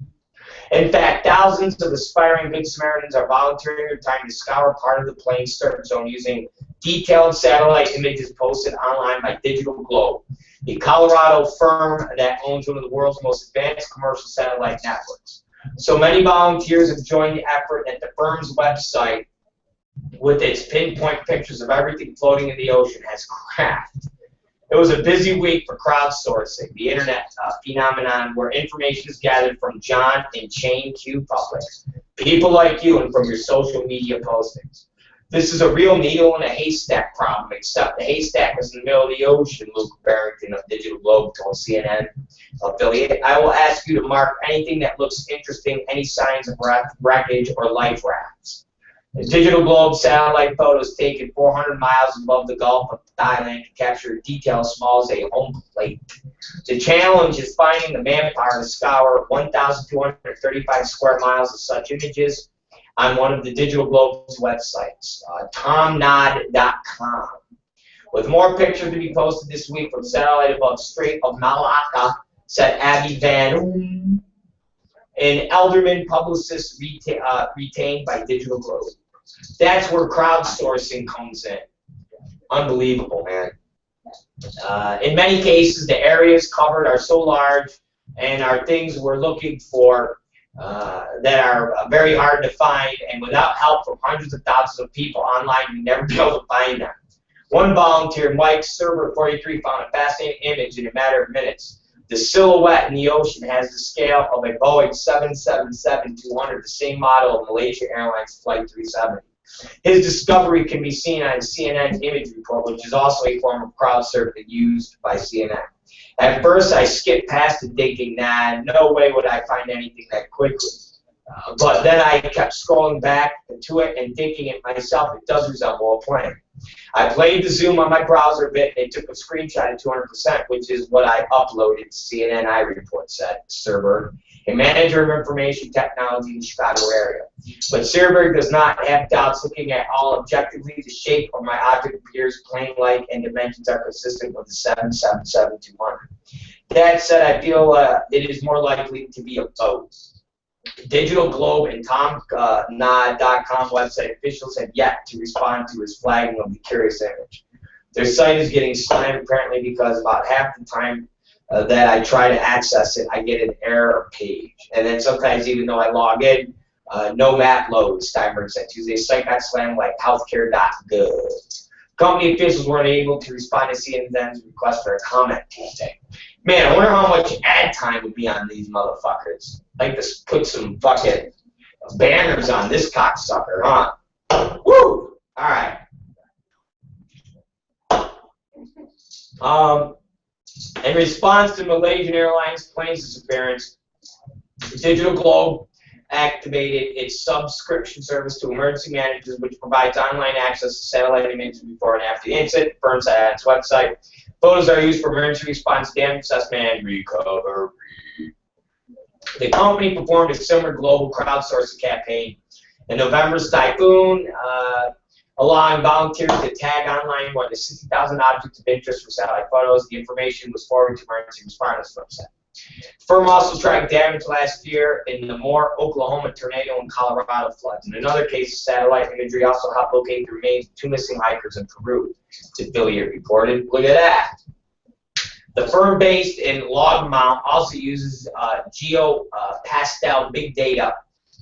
In fact, thousands of aspiring Good Samaritans are volunteering their time to scour part of the plane's search zone using detailed satellite images posted online by Digital Globe, the Colorado firm that owns one of the world's most advanced commercial satellite networks. So many volunteers have joined the effort at the firm's website, with its pinpoint pictures of everything floating in the ocean, has crashed. It was a busy week for crowdsourcing, the internet phenomenon where information is gathered from John and Chain Q Public, people like you, and from your social media postings. This is a real needle in a haystack problem, except the haystack is in the middle of the ocean, Luke Barrington of Digital Globe told CNN affiliate. I will ask you to mark anything that looks interesting, any signs of wreckage or life rafts. The Digital Globe satellite photos taken 400 miles above the Gulf of Thailand can capture details small as a home plate. The challenge is finding the manpower to scour 1,235 square miles of such images on one of the Digital Globe's websites, tomnod.com. With more pictures to be posted this week from satellite above Strait of Malacca, said Abby Van Oom, an Elderman publicist retained by Digital Globe. That's where crowdsourcing comes in. Unbelievable, man. In many cases, the areas covered are so large and are things we're looking for that are very hard to find, and without help from hundreds of thousands of people online, you'd never be able to find them. One volunteer, Mike Server 43, found a fascinating image in a matter of minutes. The silhouette in the ocean has the scale of a Boeing 777-200, the same model of Malaysia Airlines Flight 370. His discovery can be seen on CNN image report, which is also a form of crowd surfing used by CNN. At first, I skipped past it thinking, nah, no way would I find anything that quickly. But then I kept scrolling back to it and thinking it myself, it does resemble a plane. I played the zoom on my browser a bit and took a screenshot at 200%, which is what I uploaded to CNN iReport, said Serberg, a manager of information technology in the Chicago area. But Serberg does not have doubts looking at all objectively. The shape of my object appears plane-like and dimensions are consistent with the 777-200. That said, I feel it is more likely to be a boat. Digital Globe and TomNod.com website officials have yet to respond to his flagging of the curious image. Their site is getting slammed apparently because about half the time that I try to access it, I get an error page. And then sometimes even though I log in, no map loads, Steinberg said Tuesday. The site got slammed like healthcare.gov. Company officials weren't able to respond to CNN's request for a comment Tuesday. Man, I wonder how much ad time would be on these motherfuckers. Like to put some fucking banners on this cocksucker, huh? Woo! Alright. In response to Malaysian Airlines plane's disappearance, Digital Globe activated its subscription service to emergency managers, which provides online access to satellite images before and after the incident. The firm said on its website. Photos are used for emergency response, damage assessment, and recovery. The company performed a similar global crowdsourcing campaign in November's typhoon, allowing volunteers to tag online more than 60,000 objects of interest for satellite photos. The information was forwarded to emergency responders website. The firm also tracked damage last year in the Moore, Oklahoma tornado and Colorado floods. In another case, satellite imagery also helped locate the remains of 2 missing hikers in Peru, the affiliate reported. Look at that. The firm based in Longmont also uses GeoPastel big data,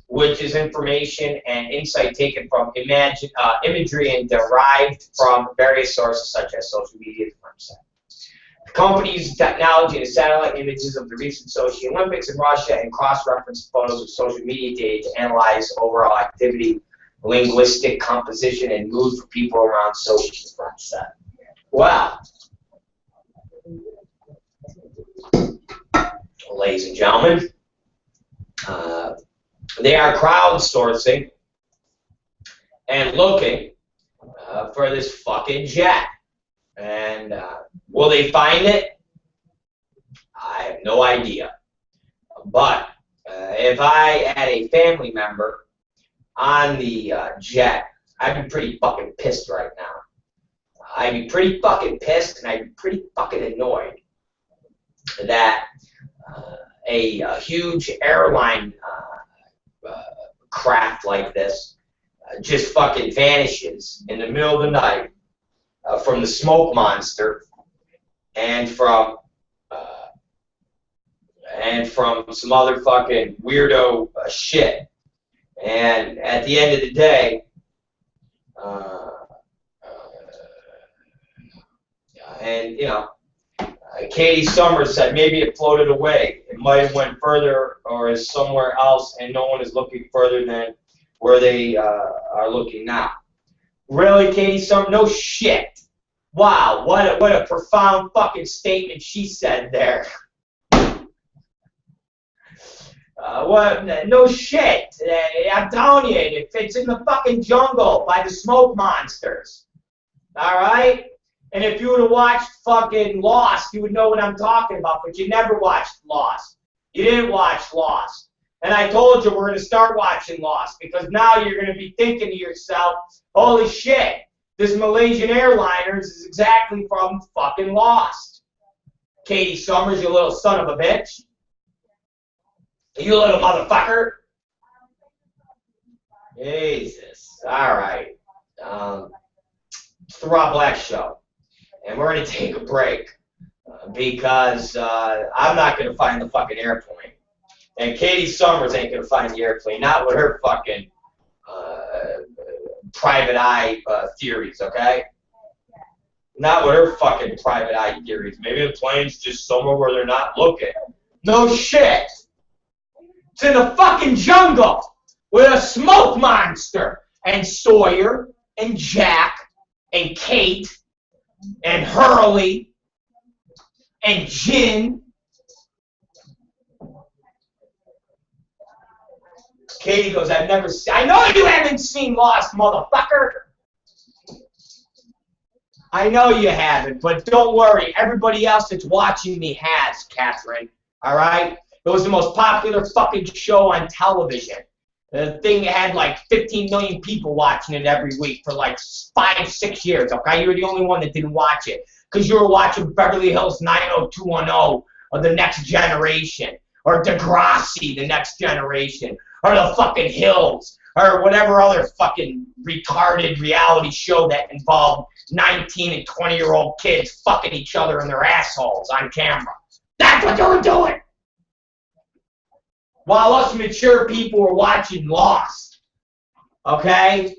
which is information and insight taken from imagery and derived from various sources such as social media, the firm said. The company uses technology and satellite images of the recent Sochi Olympics in Russia and cross-reference photos of social media data to analyze overall activity, linguistic composition, and mood for people around Sochi, the firm said. Wow. Ladies and gentlemen, they are crowdsourcing and looking for this fucking jet. And will they find it? I have no idea. But if I had a family member on the jet, I'd be pretty fucking pissed right now. I'd be pretty fucking pissed, and I'd be pretty fucking annoyed that a huge airline craft like this just fucking vanishes in the middle of the night from the smoke monster and from some other fucking weirdo shit. And at the end of the day, and you know, Katie Summers said maybe it floated away. It might have went further or is somewhere else, and no one is looking further than where they are looking now. Really, Katie Summers? No shit. Wow, what a profound fucking statement she said there. No shit. I'm telling you, it's in the fucking jungle by the smoke monsters. All right? And if you would have watched fucking Lost, you would know what I'm talking about, but you never watched Lost. You didn't watch Lost. And I told you we're going to start watching Lost, because now you're going to be thinking to yourself, holy shit, This Malaysian Airliners is exactly from fucking Lost. Katie Summers, you little son of a bitch. You little motherfucker. Jesus. All right. It's the Rob Black Show. And we're going to take a break because I'm not going to find the fucking airplane. And Katie Summers ain't going to find the airplane. Not with her fucking private eye theories, okay? Not with her fucking private eye theories. Maybe the plane's just somewhere where they're not looking. No shit. It's in the fucking jungle with a smoke monster. And Sawyer and Jack and Kate and Hurley and Jin. Katie goes, I've never seen. I know you haven't seen Lost, motherfucker. I know you haven't, but don't worry. Everybody else that's watching me has, Catherine. All right? It was the most popular fucking show on television. The thing had like 15 million people watching it every week for like 5-6 years, okay? You were the only one that didn't watch it because you were watching Beverly Hills 90210 or The Next Generation or Degrassi, The Next Generation or The fucking Hills or whatever other fucking retarded reality show that involved 19 and 20-year-old kids fucking each other in their assholes on camera. That's what they were doing. While us mature people were watching Lost, okay?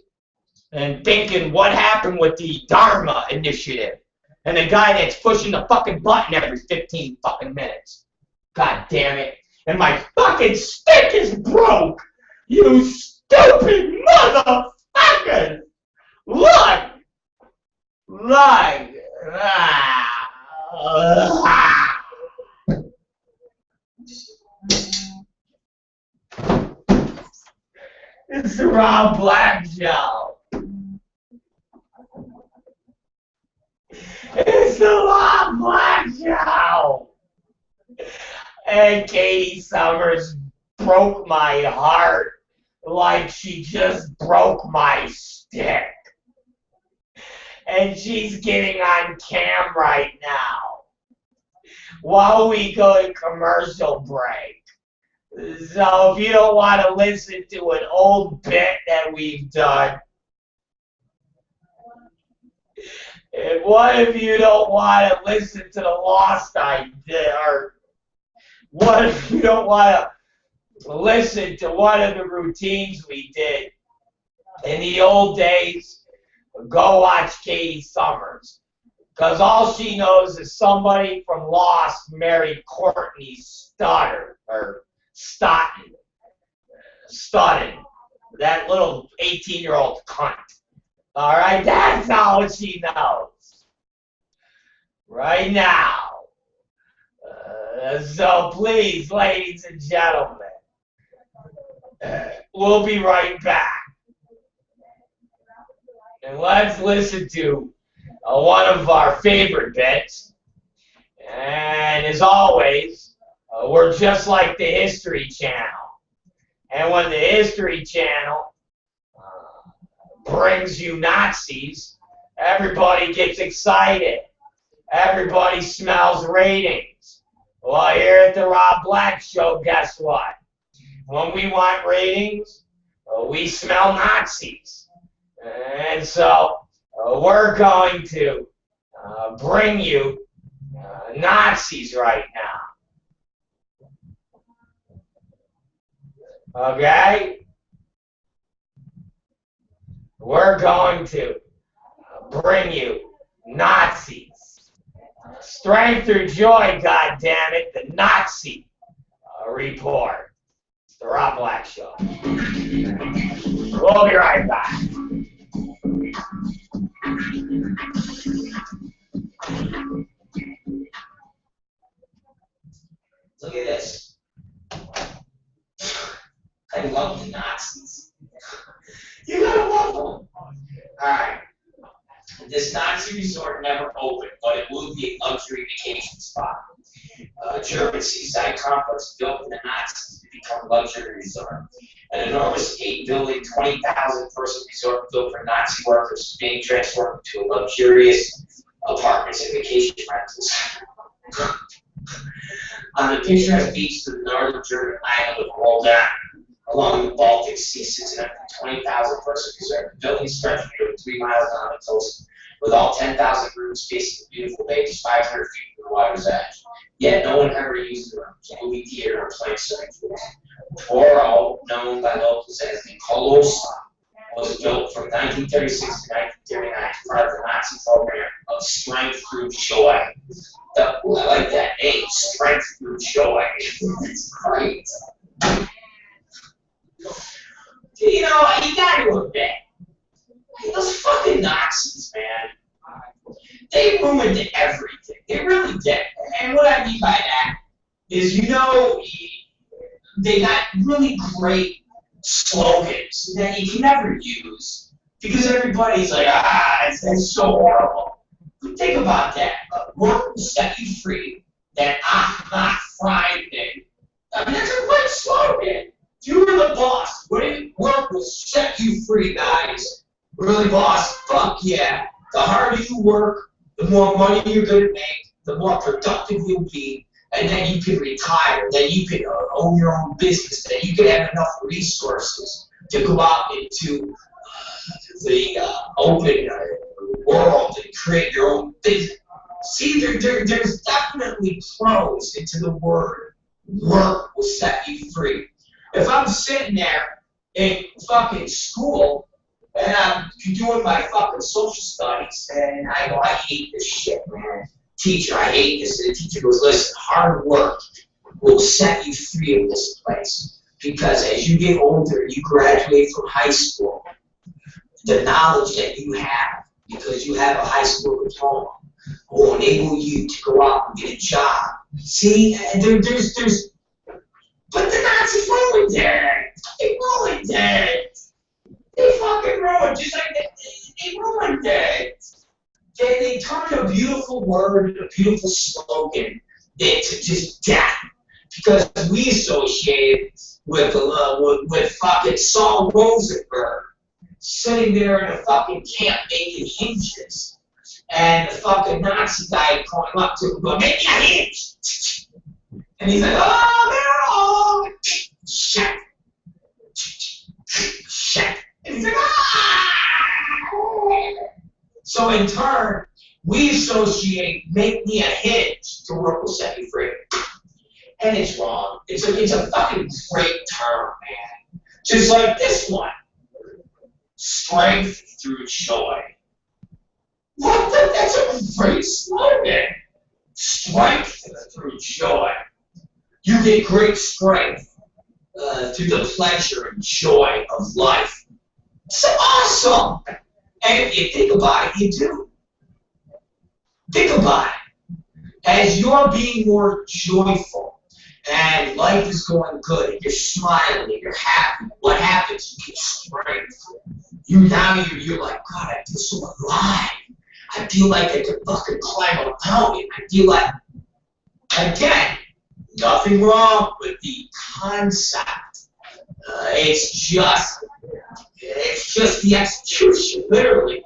And thinking what happened with the Dharma Initiative and the guy that's pushing the fucking button every 15 fucking minutes. God damn it. And my fucking stick is broke. You stupid motherfuckers. Look. Look. It's the Rob Black Show. It's the Rob Black Show. And Katie Summers broke my heart like she just broke my stick. And she's getting on cam right now while we go to commercial break. So if you don't want to listen to an old bit that we've done, and what if you don't want to listen to the Lost I did, or what if you don't want to listen to one of the routines we did in the old days, go watch Katie Summers. Because all she knows is somebody from Lost married Courtney Stutter, or Stoughton. That little 18-year-old cunt. All right, that's all she knows. Right now. So please, ladies and gentlemen, we'll be right back. And let's listen to one of our favorite bits. And as always, we're just like the History Channel. And when the History Channel brings you Nazis, everybody gets excited. Everybody smells ratings. Well, here at the Rob Black Show, guess what? When we want ratings, we smell Nazis. And so we're going to bring you Nazis right now. Okay? We're going to bring you Nazis. Strength through joy, goddammit, the Nazi report. It's the Rob Black Show. We'll be right back. Look at this. I love the Nazis. You gotta love them. Alright. This Nazi resort never opened, but it will be a luxury vacation spot. A German seaside complex built for the Nazis to become a luxury resort. An enormous 8-building, 20,000 person resort built for Nazi workers being transformed into luxurious apartments and vacation rentals. On the picturesque beach of the northern German island of Walden, along the Baltic Sea, sits an 20,000 person resort. The building stretches nearly 3 miles down the coast, with all 10,000 rooms facing the beautiful bay just 500 feet from the water's edge. Yet no one ever used the movie theater or playing swimming pools. Toro, known by locals as the Colossa, was built from 1936 to 1939 as part of the Nazi program of strength through joy. I like that name, strength through joy. It's great. You know, you gotta admit, those fucking Nazis, man, they ruined everything. They really did. And what I mean by that is, you know, they got really great slogans that you can never use because everybody's like, it's so horrible. But think about that. Work will set you free. That Friday. I mean, that's a great slogan. You were the boss. Work will set you free, guys. Really, boss? Fuck yeah. The harder you work, the more money you're going to make, the more productive you'll be, and then you can retire, then you can own your own business, then you can have enough resources to go out into the open world and create your own business. See, there's definitely pros into the word work will set you free. If I'm sitting there in fucking school and I'm doing my fucking social studies and I go, I hate this shit, man. Teacher, I hate this. And the teacher goes, listen, hard work will set you free of this place. Because as you get older, you graduate from high school, the knowledge that you have, because you have a high school diploma, will enable you to go out and get a job. See, there's but the Nazis ruined it. They ruined it. They fucking ruined it. Just like they ruined it. They turned a beautiful word, a beautiful slogan into just death. Because we associate with fucking Saul Rosenberg sitting there in a fucking camp making hinges. And the fucking Nazi guy going up to him going, make me a hinge. And he's like, oh, no! Shit. Shit. And he's like, So in turn, we associate make me a hinge to work will set you free. And it's wrong. It's a fucking great term, man. Just like this one. Strength through joy. What the? That's a great slogan. Strength through joy. You get great strength through the pleasure and joy of life. It's awesome. And if you think about it, you do. Think about it. As you're being more joyful and life is going good and you're smiling and you're happy, what happens? You get strength. You're like, God, I feel so alive. I feel like I could fucking climb a mountain. I feel like, again, nothing wrong with the concept. It's just the execution, literally,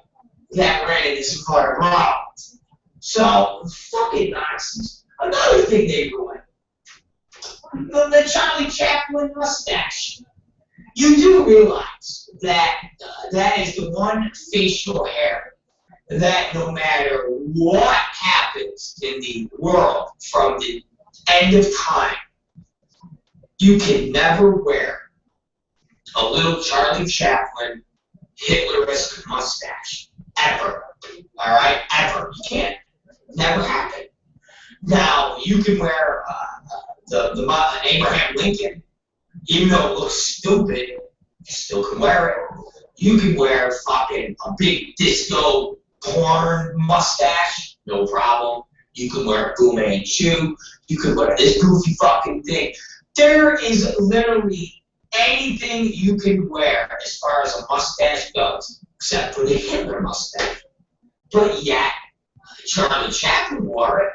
that ran into some hard problems. So, fucking Nazis. Another thing they ruined, the Charlie Chaplin mustache. You do realize that that is the one facial hair that no matter what happens in the world from the end of time, you can never wear a little Charlie Chaplin Hitler-esque mustache. Ever. Alright? Ever. You can't. Never happen. Now, you can wear the Abraham Lincoln, even though it looks stupid, you still can wear it. You can wear fucking a big disco porn mustache, no problem. You can wear a Fu Manchu. You can wear this goofy fucking thing. There is literally anything you can wear as far as a mustache goes, except for the Hitler mustache. But yet, Charlie Chaplin wore it.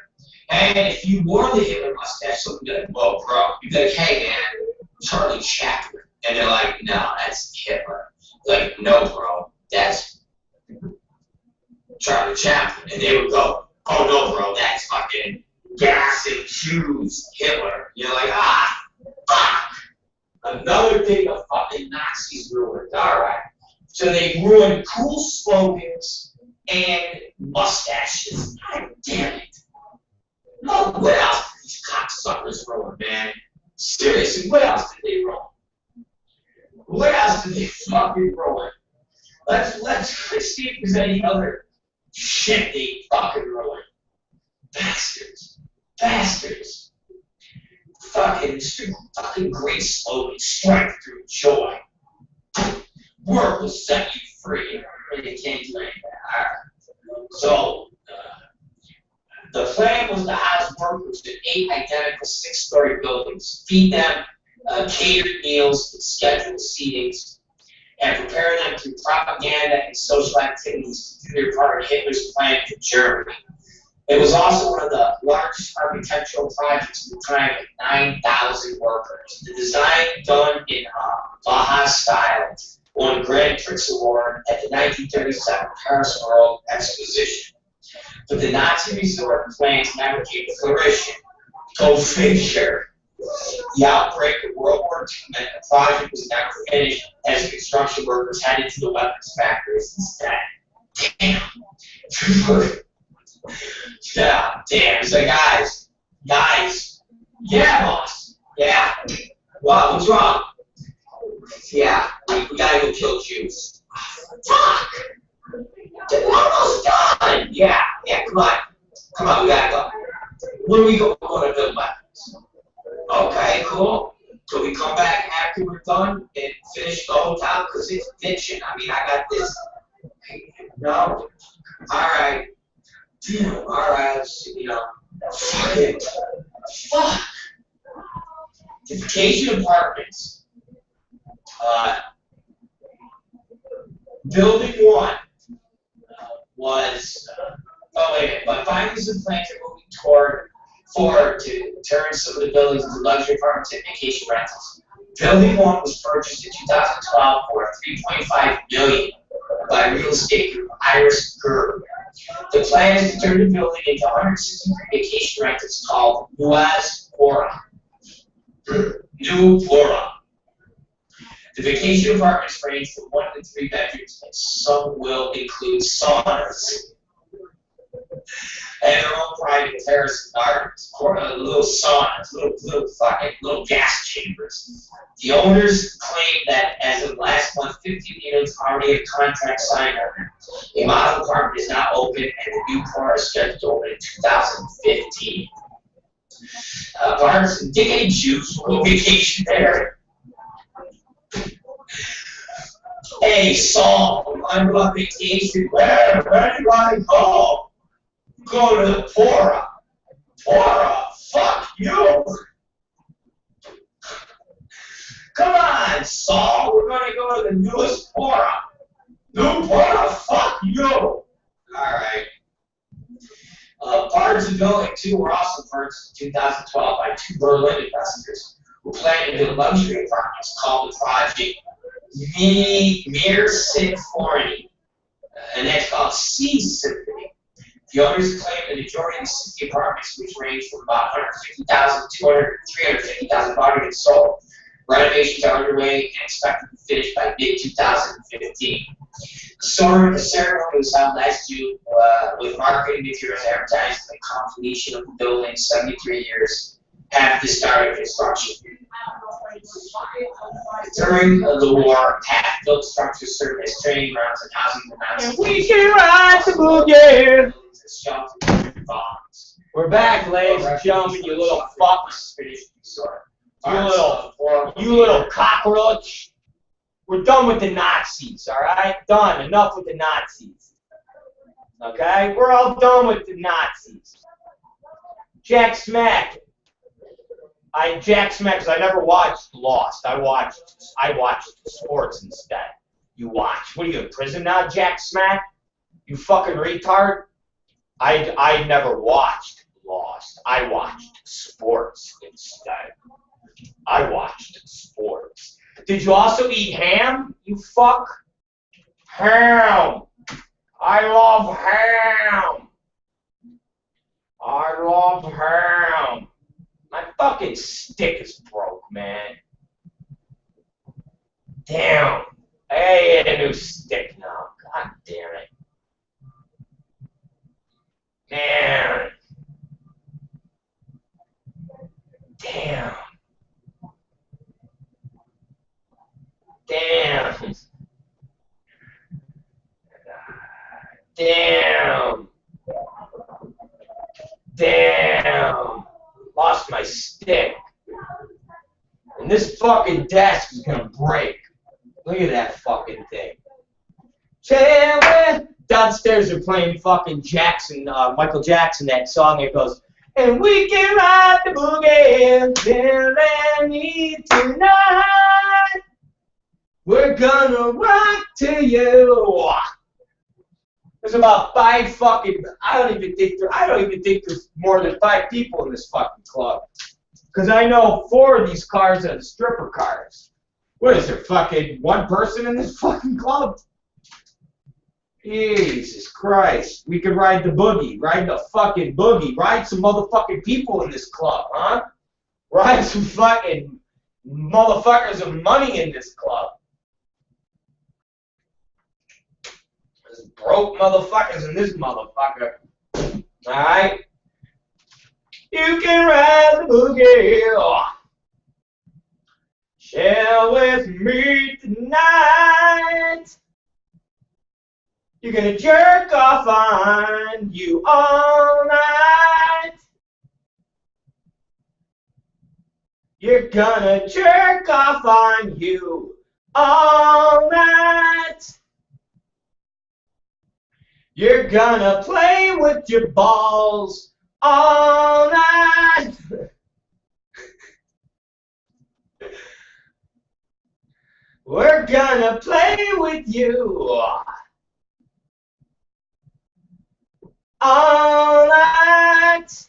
And if you wore the Hitler mustache, someone would be like, whoa, bro. You'd be like, hey, man, Charlie Chaplin. And they're like, Another thing the fucking Nazis ruined. All right. So they ruined cool slogans and mustaches. God damn it. Oh, what else did these cocksuckers ruin, man? Seriously, what else did they ruin? What else did they fucking ruin? Let's see if there's any other shit they fucking ruined. Bastards. Bastards. Fucking great slogan. Strike through joy. Work will set you free. Really can't do any of that. Alright. So, the plan was to house workers in 8 identical 6-story buildings, feed them catered meals and scheduled seatings, and prepare them through propaganda and social activities to do their part in Hitler's plan for Germany. It was also one of the largest architectural projects at the time with 9,000 workers. The design, done in Baja style, won a Grand Prix Award at the 1937 Paris World Exposition. But the Nazi resort plans never came to fruition. Go figure. The outbreak of World War II meant the project was never finished as construction workers headed to the weapons factories instead. Damn. Yeah, damn. So guys. Yeah, boss. Yeah. Well, what's wrong? Yeah, we gotta go kill Jews. Fuck! We're almost done! Yeah, come on, we gotta go. When are we going to build weapons? Okay, cool. So we come back after we're done and finish the hotel because it's bitching. I mean, I got this. No. Alright. Alright, fuck it. Fuck. The vacation apartments. Building 1 was, but findings and plans are moving forward to turn some of the buildings into luxury apartments and vacation rentals. Building 1 was purchased in 2012 for $3.5 million by real estate group Iris Group. The plan is to turn the building into 163 vacation rentals called New Flora. The vacation apartments range from 1 to 3 bedrooms, and some will include saunas and their own private terrace gardens, little saunas, little gas chambers. The owners claim that as of last month, 15 units already have contract signed on them. A model apartment is now open, and the new floor is scheduled to open in 2015. Apartments and digging Jews will vacation there. Hey, Saul, I'm on vacation. Where do I go? Go to the Torah. Fuck you. Come on, Saul, we're going to go to the newest Torah. New Torah, fuck you. Alright. Parts of Building 2 were also purchased in 2012 by 2 Berlin investors who planned to build luxury apartments called the Project Mir Symphony, and that's called Sea Symphony. The owners claim the majority of the city apartments, which range from about 150,000 to 350,000, already been sold. Renovations are underway and expected to finish by mid-2015. The ceremony was held last June with marketing materials advertising the completion of the building 73 years after the start of construction. During the war, half-built structures served as training grounds and housing for Nazis. We can ride the boogie. We're back, ladies and gentlemen, you little fucks. You little cockroach. We're done with the Nazis, all right? Done. Enough with the Nazis. Okay? We're all done with the Nazis. Jack Smack. Jack Smack, because I never watched Lost. I watched sports instead. You watch. What are you in prison now, Jack Smack? You fucking retard? I never watched Lost. I watched sports instead. I watched sports. Did you also eat ham, you fuck? Ham. I love ham. I love ham. My fucking stick is broke, man. Damn. I get a new stick now. God damn it. Man. Damn. Damn. Damn. Damn. Lost my stick. And this fucking desk is gonna break. Look at that fucking thing. Downstairs they're playing fucking Jackson, Michael Jackson, that song. It goes, and we can ride the boogie, till and me tonight. We're gonna rock to you. There's about 5 fucking. I don't even think there's more than 5 people in this fucking club. Because I know 4 of these cars are stripper cars. What is there, fucking 1 person in this fucking club? Jesus Christ. We could ride the boogie. Ride the fucking boogie. Ride some motherfucking people in this club, huh? Ride some fucking motherfuckers of money in this club. There's broke motherfuckers in this motherfucker. Alright? You can ride the boogie. Share with me tonight. You're gonna jerk off on you all night. You're gonna jerk off on you all night. You're gonna play with your balls all night. We're gonna play with you all night.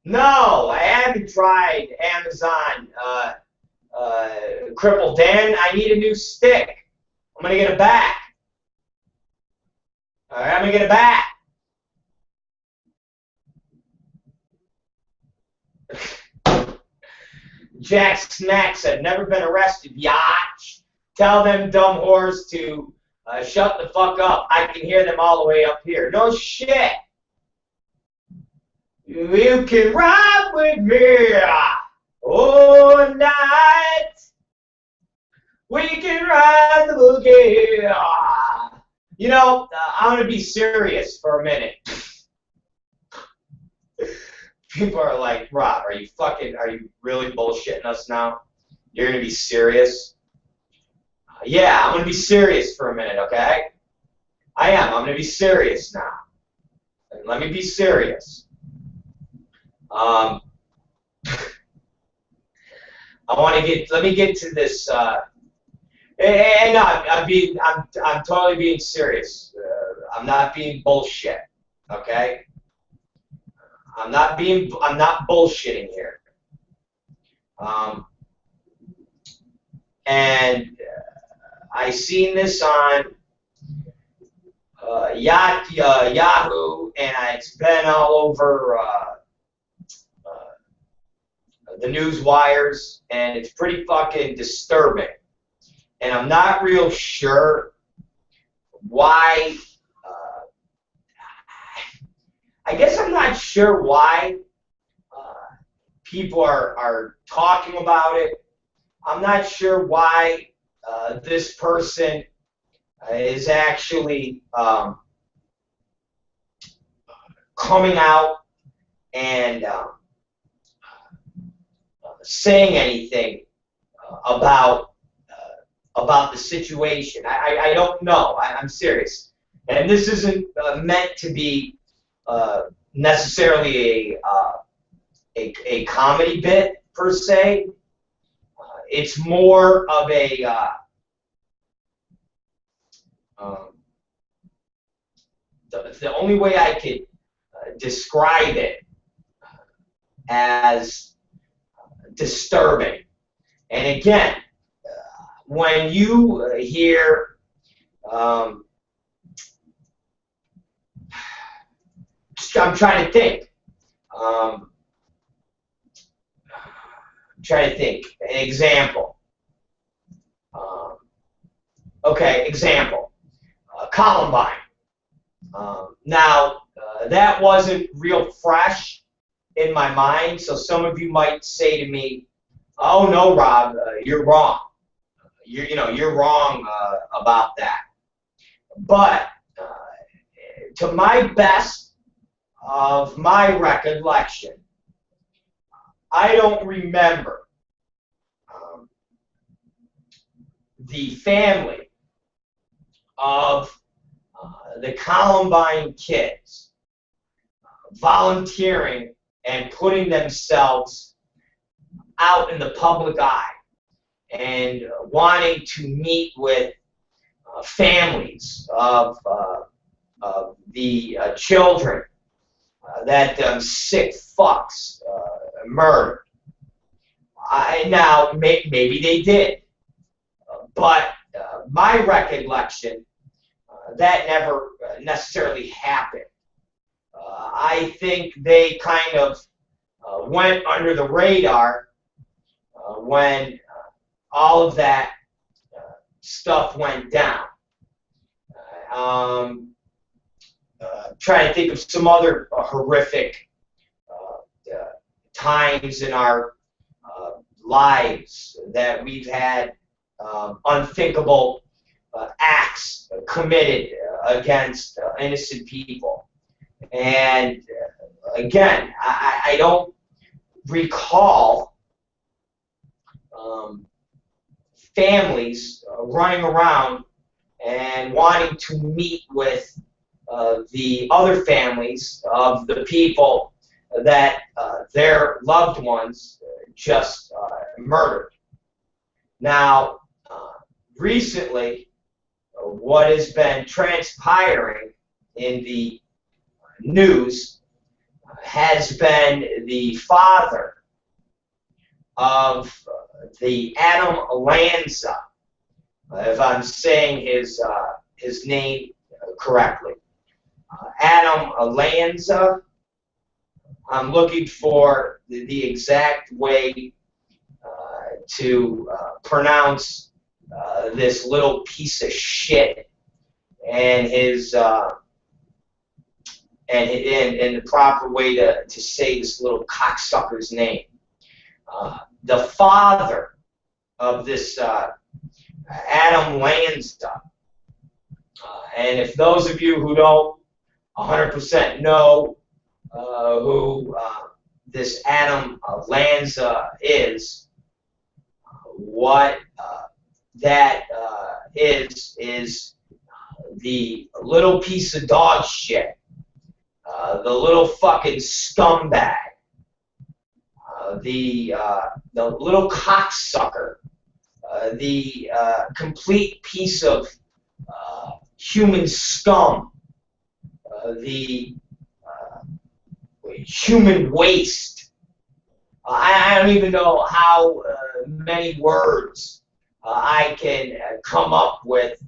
No, I haven't tried Amazon Cripple Dan. I need a new stick. I'm gonna get it back. Alright, I'm gonna get it back. Jack Snacks have never been arrested, yatch. Tell them dumb whores to shut the fuck up. I can hear them all the way up here. No shit. You can ride with me all night. We can ride the boogie. You know, I'm going to be serious for a minute. People are like, Rob, are you really bullshitting us now? You're going to be serious? Yeah, I'm going to be serious for a minute, okay? I am. I'm going to be serious now. Let me be serious. Let me get to this, and no, I'm totally being serious. I'm not being bullshit, okay? I'm not bullshitting here. And I seen this on Yahoo, and it's been all over the news wires, and it's pretty fucking disturbing. And I'm not real sure why. I guess I'm not sure why people are talking about it. I'm not sure why this person is actually coming out and saying anything about the situation. I don't know. I'm serious. And this isn't meant to be necessarily a comedy bit per se. It's more of a the only way I could describe it as disturbing. And again, when you hear I'm trying to think. I'm trying to think. An example. Okay, example, Columbine. Now, that wasn't real fresh in my mind, so some of you might say to me, "Oh no, Rob, you're wrong. You're wrong about that." But to my best of my recollection, I don't remember the family of the Columbine kids volunteering and putting themselves out in the public eye and wanting to meet with families of the children that sick fucks murdered. Now, maybe they did, but my recollection, that never necessarily happened. I think they kind of went under the radar when all of that stuff went down. Trying to think of some other horrific times in our lives that we've had unthinkable acts committed against innocent people. And again, I don't recall families running around and wanting to meet with the other families of the people that their loved ones just murdered. Now, recently, what has been transpiring in the news has been the father of the Adam Lanza, if I'm saying his name correctly. Adam Lanza. I'm looking for the exact way to pronounce this little piece of shit and his and the proper way to say this little cocksucker's name. The father of this Adam Lanza, and if those of you who don't 100% know who this Adam Lanza is, what that is the little piece of dog shit, the little fucking scumbag, the little cocksucker, the complete piece of human scum, the human waste. I don't even know how many words I can come up with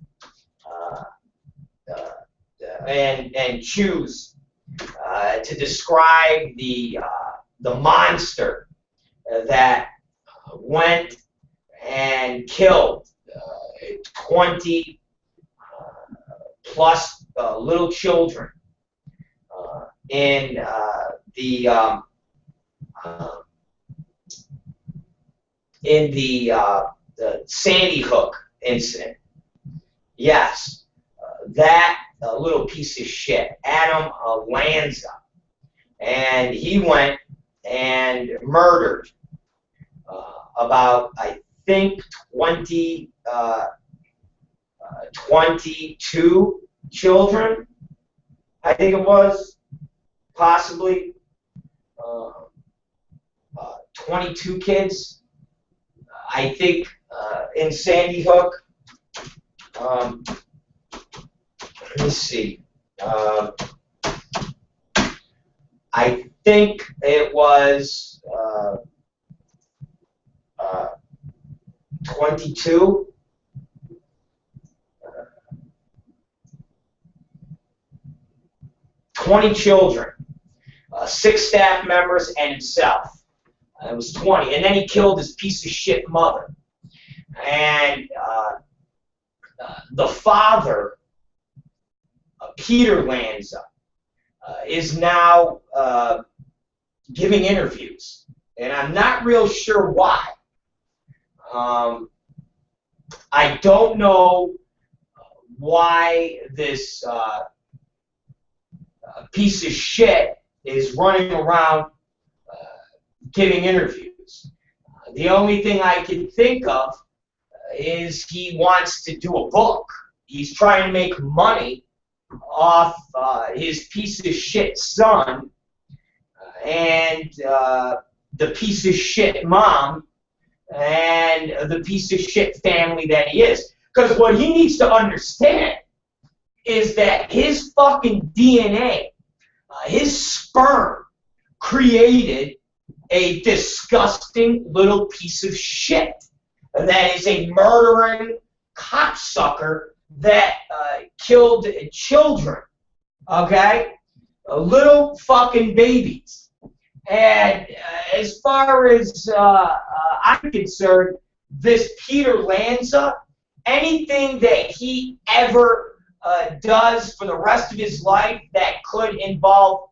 and choose to describe the monster that went and killed 20 plus little children in the Sandy Hook incident. Yes, that little piece of shit, Adam Lanza, and he went and murdered about, I think, 22 children, I think it was, possibly 22 kids, I think, in Sandy Hook. Let me see. I think it was 22. 20 children, 6 staff members, and himself. It was 20. And then he killed his piece of shit mother. And the father, Peter Lanza, is now giving interviews, and I'm not real sure why. I don't know why this piece of shit is running around giving interviews. The only thing I can think of is he wants to do a book. He's trying to make money off his piece of shit son and the piece of shit mom and the piece of shit family that he is. Because what he needs to understand is that his fucking DNA, his sperm, created a disgusting little piece of shit that is a murdering cocksucker that killed children, okay? Little fucking babies. And as far as I'm concerned, this Peter Lanza, anything that he ever does for the rest of his life that could involve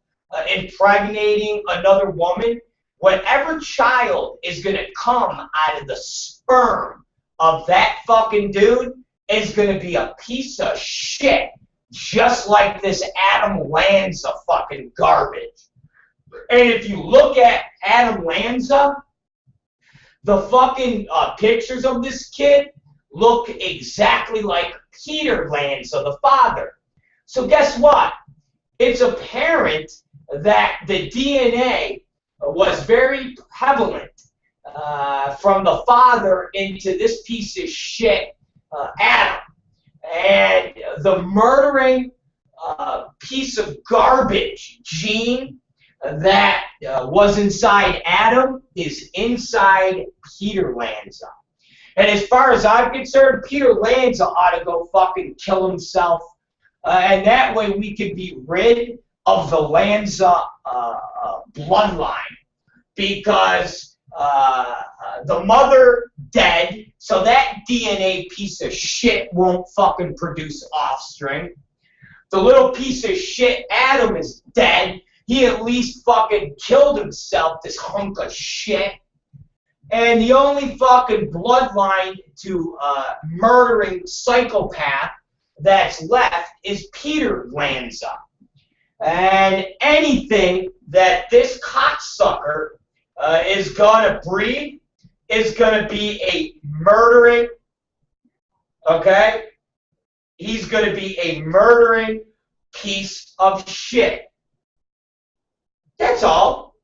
impregnating another woman, whatever child is going to come out of the sperm of that fucking dude is going to be a piece of shit, just like this Adam Lanza fucking garbage. And if you look at Adam Lanza, the fucking pictures of this kid look exactly like Peter Lanza, the father. So guess what? It's apparent that the DNA was very prevalent from the father into this piece of shit, Adam. And the murdering piece of garbage gene that was inside Adam is inside Peter Lanza. And as far as I'm concerned, Peter Lanza ought to go fucking kill himself. And that way we could be rid of the Lanza bloodline. Because the mother dead, so that DNA piece of shit won't fucking produce offspring. The little piece of shit Adam is dead. He at least fucking killed himself, this hunk of shit. And the only fucking bloodline to murdering psychopath that's left is Peter Lanza. And anything that this cocksucker is going to breed is going to be a murdering, okay? He's going to be a murdering piece of shit. That's all.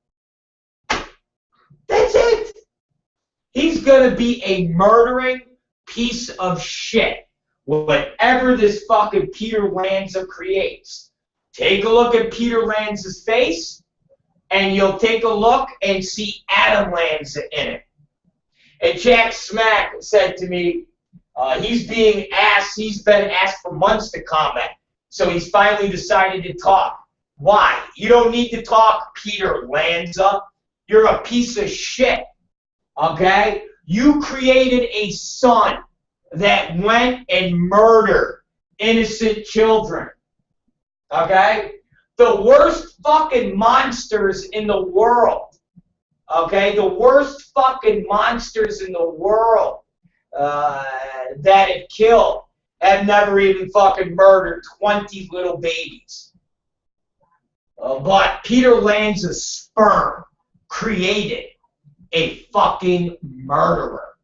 That's it. He's going to be a murdering piece of shit. Whatever this fucking Peter Lanza creates. Take a look at Peter Lanza's face, and you'll take a look and see Adam Lanza in it. And Jack Smack said to me, he's been asked for months to comment, so he's finally decided to talk. Why? You don't need to talk, Peter Lanza. You're a piece of shit, okay? You created a son that went and murdered innocent children, okay? The worst fucking monsters in the world, okay? The worst fucking monsters in the world that have killed have never even fucking murdered 20 little babies. But Peter Lanza's sperm created a fucking murderer.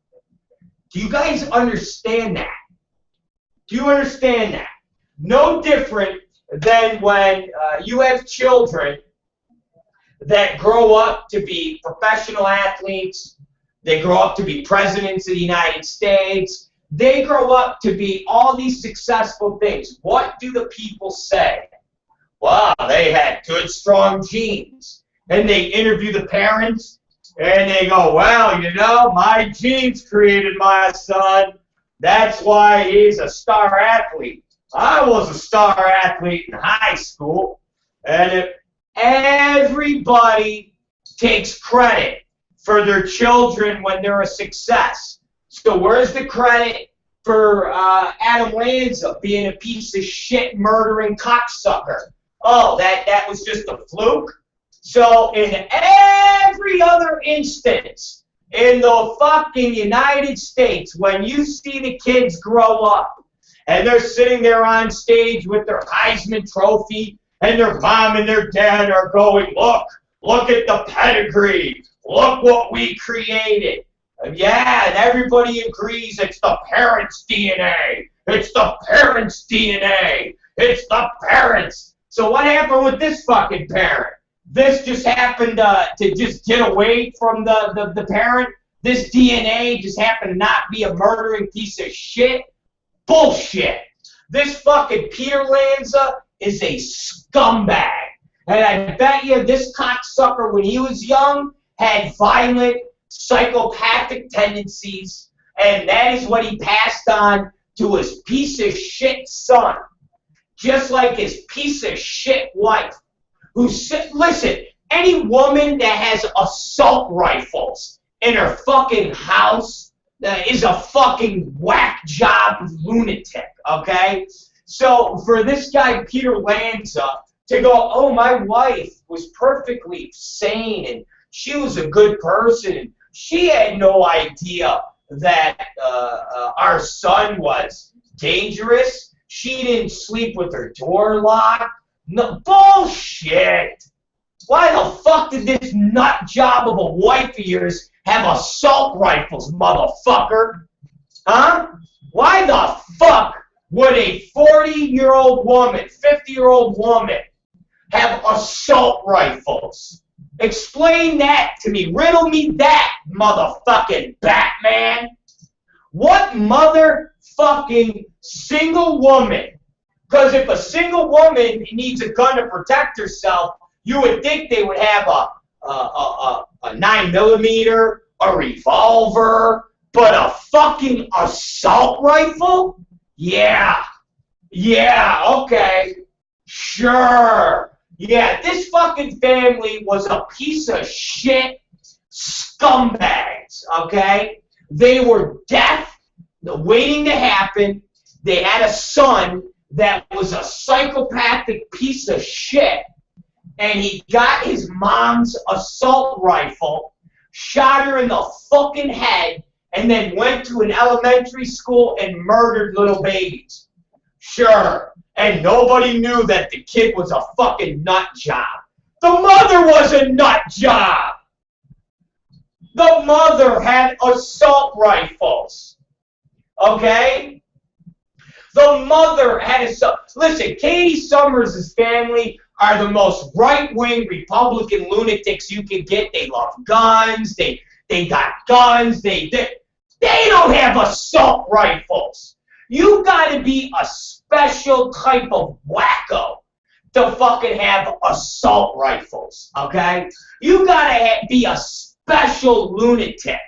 Do you guys understand that? Do you understand that? No different than when you have children that grow up to be professional athletes, they grow up to be presidents of the United States, they grow up to be all these successful things. What do the people say? Wow, they had good, strong genes. And they interview the parents, and they go, well, you know, my genes created my son. That's why he's a star athlete. I was a star athlete in high school. And if everybody takes credit for their children when they're a success. So where's the credit for Adam Lanza being a piece of shit murdering cocksucker. Oh, that was just a fluke? So in every other instance in the fucking United States, when you see the kids grow up and they're sitting there on stage with their Heisman Trophy and their mom and their dad are going, look at the pedigree, look what we created. Yeah, and everybody agrees it's the parents' DNA. It's the parents' DNA. It's the parents. So what happened with this fucking parent? This just happened to just get away from the parent? This DNA just happened to not be a murdering piece of shit? Bullshit. This fucking Peter Lanza is a scumbag. And I bet you this cocksucker, when he was young, had violent, psychopathic tendencies, and that is what he passed on to his piece of shit son. Just like his piece of shit wife. Listen, any woman that has assault rifles in her fucking house is a fucking whack job lunatic, okay? So for this guy, Peter Lanza, to go, oh, my wife was perfectly sane and she was a good person and she had no idea that our son was dangerous. She didn't sleep with her door locked. No, bullshit. Why the fuck did this nut job of a wife of yours have assault rifles, motherfucker? Huh? Why the fuck would a 40-year-old woman, 50-year-old woman have assault rifles? Explain that to me. Riddle me that, motherfucking Batman. What motherfucking single woman? Because if a single woman needs a gun to protect herself, you would think they would have a 9mm, a revolver, but a fucking assault rifle? Yeah, okay, sure. Yeah, this fucking family was a piece of shit scumbags, okay? They were deaf, waiting to happen. They had a son that was a psychopathic piece of shit, and he got his mom's assault rifle, shot her in the fucking head, and then went to an elementary school and murdered little babies. Sure. And nobody knew that the kid was a fucking nut job. The mother was a nut job. The mother had assault rifles. Okay? The mother had assault. Listen, Katie Summers' family are the most right-wing Republican lunatics you can get. They love guns. They got guns. They don't have assault rifles. You gotta be a special type of wacko to fucking have assault rifles, okay? You gotta be a special lunatic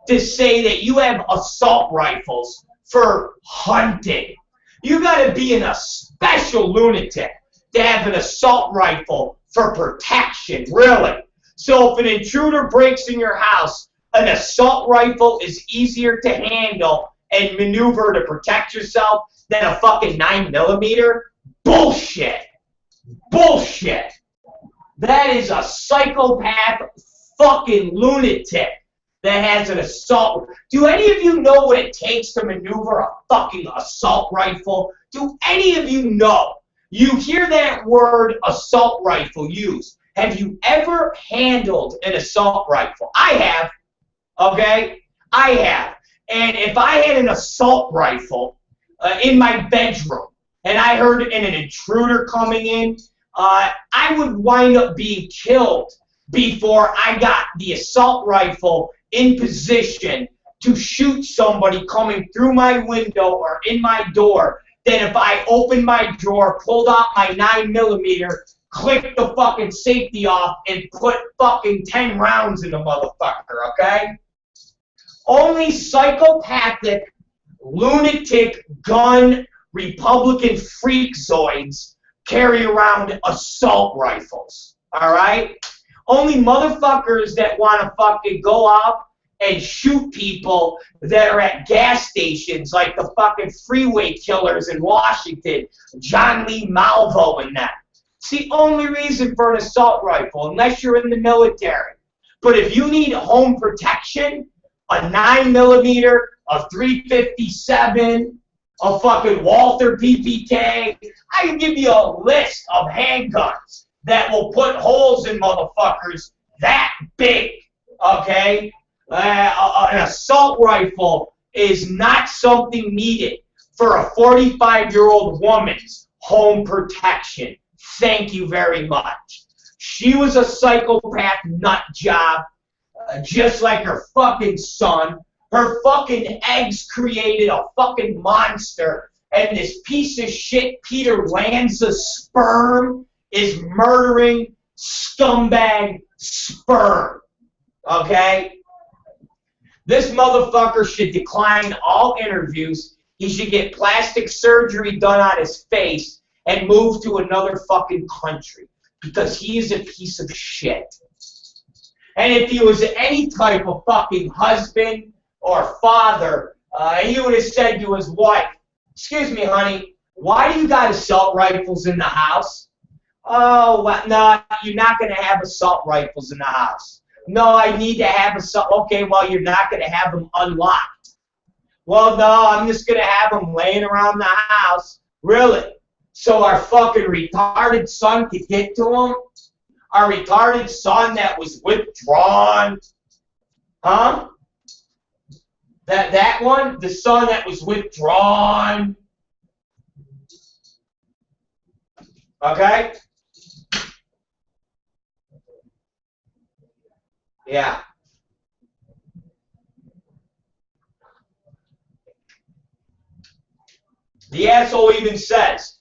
to say that you have assault rifles for hunting. You gotta be a special lunatic to have an assault rifle for protection, really. So if an intruder breaks in your house, an assault rifle is easier to handle and maneuver to protect yourself than a fucking 9mm? Bullshit. Bullshit. That is a psychopath fucking lunatic that has an assault. Do any of you know what it takes to maneuver a fucking assault rifle? Do any of you know? You hear that word assault rifle used. Have you ever handled an assault rifle? I have. Okay? I have. And if I had an assault rifle in my bedroom and I heard an intruder coming in, I would wind up being killed before I got the assault rifle in position to shoot somebody coming through my window or in my door than if I opened my drawer, pulled out my 9mm, clicked the fucking safety off, and put fucking 10 rounds in the motherfucker, okay? Only psychopathic, lunatic, gun, Republican freakazoids carry around assault rifles, all right? Only motherfuckers that want to fucking go out and shoot people that are at gas stations like the fucking freeway killers in Washington, John Lee Malvo and that. It's the only reason for an assault rifle, unless you're in the military. But if you need home protection, a 9mm, a 357, a fucking Walther PPK, I can give you a list of handguns that will put holes in motherfuckers that big, okay? An assault rifle is not something needed for a 45-year-old woman's home protection. Thank you very much. She was a psychopath nut job, just like her fucking son. Her fucking eggs created a fucking monster, and this piece of shit Peter Lanza's sperm is murdering scumbag sperm. Okay? This motherfucker should decline all interviews. He should get plastic surgery done on his face and move to another fucking country because he is a piece of shit. And if he was any type of fucking husband or father, he would have said to his wife, "Excuse me, honey, why do you got assault rifles in the house?" "Oh, well, no, you're not going to have assault rifles in the house." "No, I need to have assault." "Okay, well, you're not going to have them unlocked." "Well, no, I'm just going to have them laying around the house." "Really? So our fucking retarded son could get to them? Our retarded son that was withdrawn? Huh? That one? The son that was withdrawn? Okay? Yeah. The asshole even says,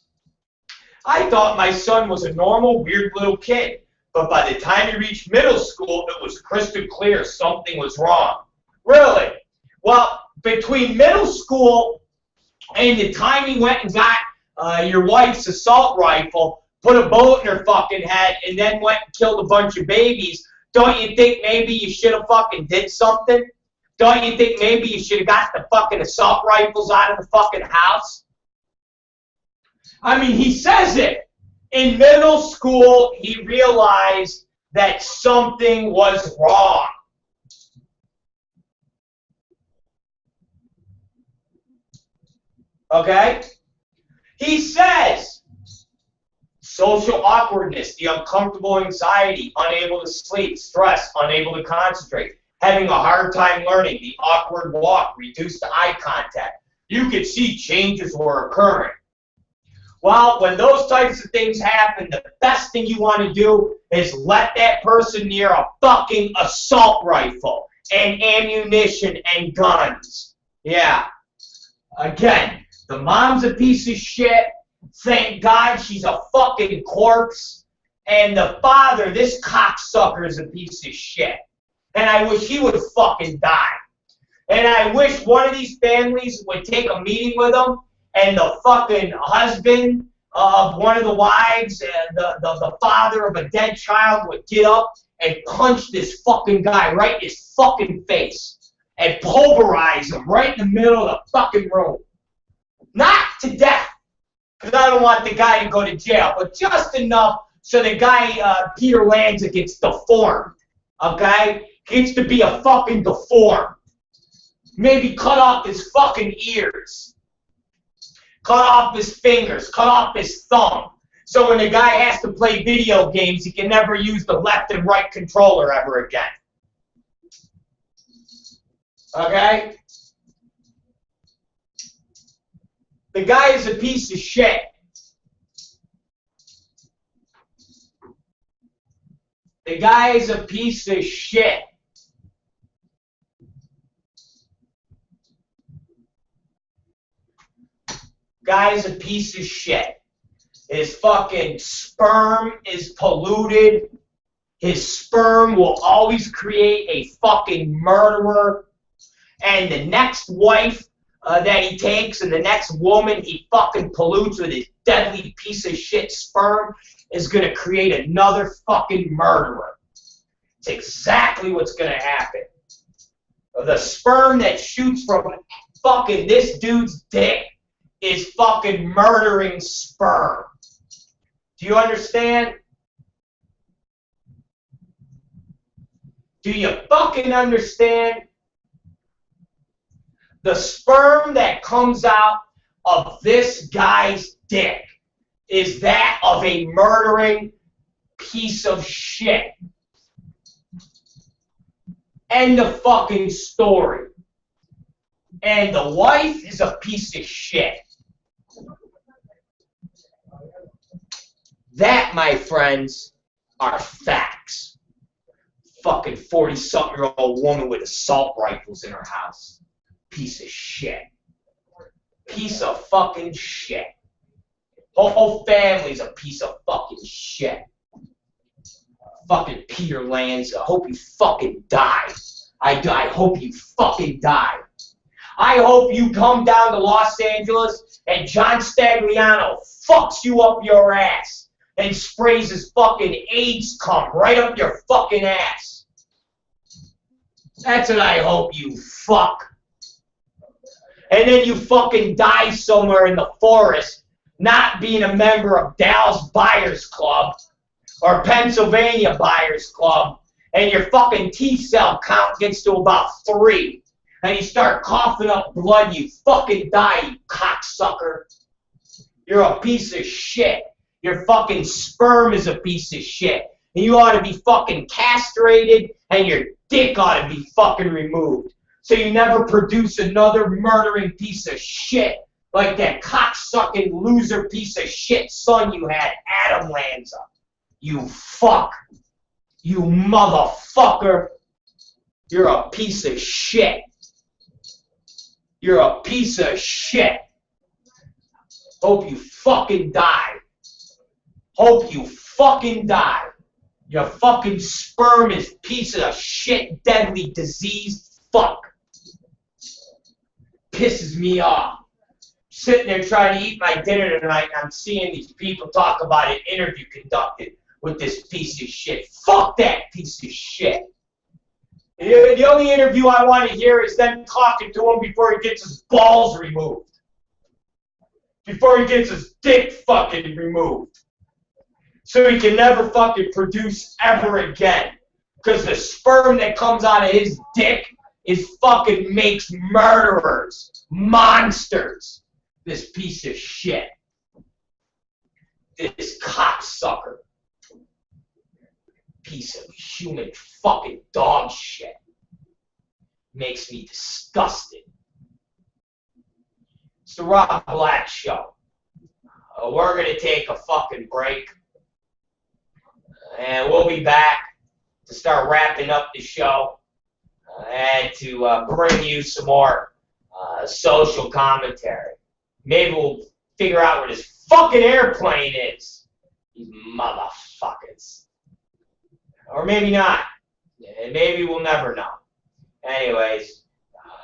"I thought my son was a normal, weird little kid, but by the time he reached middle school, it was crystal clear something was wrong." Really? Well, between middle school and the time he went and got your wife's assault rifle, put a bullet in her fucking head, and then went and killed a bunch of babies, don't you think maybe you should have fucking did something? Don't you think maybe you should have got the fucking assault rifles out of the fucking house? I mean, he says it. In middle school, he realized that something was wrong. Okay? He says, social awkwardness, the uncomfortable anxiety, unable to sleep, stress, unable to concentrate, having a hard time learning, the awkward walk, reduced eye contact. You could see changes were occurring. Well, when those types of things happen, the best thing you want to do is let that person near a fucking assault rifle and ammunition and guns. Yeah. Again, the mom's a piece of shit. Thank God she's a fucking corpse. And the father, this cocksucker, is a piece of shit. And I wish he would fucking die. And I wish one of these families would take a meeting with him, and the fucking husband of one of the wives and the father of a dead child would get up and punch this fucking guy right in his fucking face and pulverize him right in the middle of the fucking room. Not to death, because I don't want the guy to go to jail, but just enough so the guy, Peter Lanza, gets deformed, okay? Gets to be a fucking deformed. Maybe cut off his fucking ears. Cut off his fingers, cut off his thumb. So when the guy has to play video games, he can never use the left and right controller ever again. Okay? The guy is a piece of shit. The guy is a piece of shit. Guy's a piece of shit. His fucking sperm is polluted. His sperm will always create a fucking murderer. And the next wife that he takes and the next woman he fucking pollutes with his deadly piece of shit sperm is going to create another fucking murderer. It's exactly what's going to happen. The sperm that shoots from fucking this dude's dick is fucking murdering sperm. Do you understand? Do you fucking understand? The sperm that comes out of this guy's dick is that of a murdering piece of shit. End of fucking story. And the wife is a piece of shit. That, my friends, are facts. Fucking 40-something-year-old woman with assault rifles in her house. Piece of shit. Piece of fucking shit. Whole family's a piece of fucking shit. Fucking Peter Lanza. Hope you fucking die. I hope you fucking die. I hope you come down to Los Angeles and John Stagliano fucks you up your ass and sprays his fucking AIDS cum right up your fucking ass. That's what I hope, you fuck. And then you fucking die somewhere in the forest, not being a member of Dallas Buyers Club or Pennsylvania Buyers Club, and your fucking T-cell count gets to about 3, and you start coughing up blood, you fucking die, you cocksucker. You're a piece of shit. Your fucking sperm is a piece of shit. And you ought to be fucking castrated, and your dick ought to be fucking removed. So you never produce another murdering piece of shit like that cocksucking loser piece of shit son you had, Adam Lanza. You fuck. You motherfucker. You're a piece of shit. You're a piece of shit. Hope you fucking die. Hope you fucking die. Your fucking sperm is piece of shit, deadly, diseased fuck. Pisses me off. Sitting there trying to eat my dinner tonight, and I'm seeing these people talk about an interview conducted with this piece of shit. Fuck that piece of shit. The only interview I want to hear is them talking to him before he gets his balls removed. Before he gets his dick fucking removed. So he can never fucking produce ever again. Because the sperm that comes out of his dick is fucking makes murderers. Monsters. This piece of shit. This cocksucker. Piece of human fucking dog shit. Makes me disgusted. It's the Rob Black Show. We're going to take a fucking break. And we'll be back to start wrapping up the show and to bring you some more social commentary. Maybe we'll figure out where this fucking airplane is. These motherfuckers. Or maybe not. And maybe we'll never know. Anyways,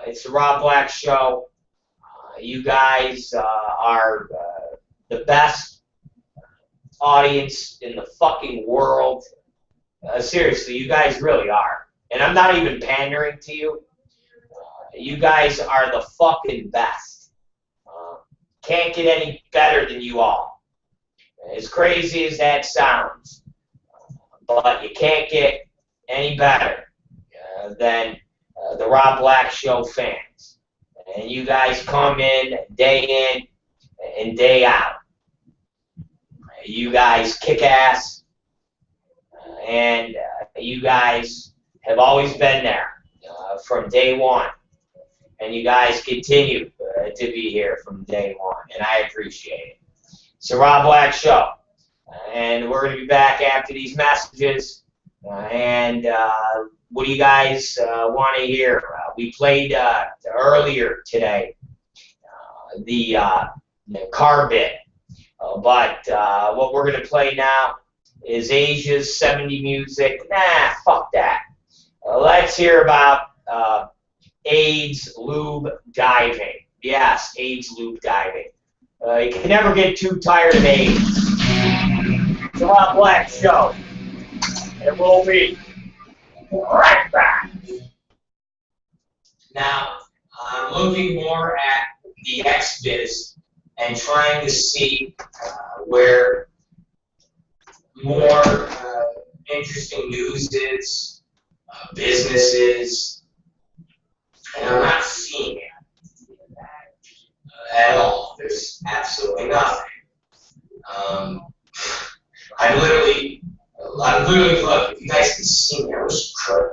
it's the Rob Black Show. You guys are the best audience in the fucking world. Seriously, you guys really are. And I'm not even pandering to you. You guys are the fucking best. Can't get any better than you all. As crazy as that sounds. But you can't get any better than the Rob Black Show fans. And you guys come in and day out. You guys kick ass. And you guys have always been there from day one. And you guys continue to be here from day one. And I appreciate it. It's the Rob Black Show. And we're going to be back after these messages. And what do you guys want to hear? We played earlier today the car bit. But what we're going to play now is Asia's 70 music. Nah, fuck that. Let's hear about AIDS lube diving. Yes, AIDS lube diving. You can never get too tired of AIDS. It's a Rob Black Show. And we'll be right back. Now, I'm looking more at the XBiz and trying to see where more interesting news is, businesses, and I'm not seeing it at all. There's absolutely nothing. I'm literally, look, if you guys can see me, I wish you could.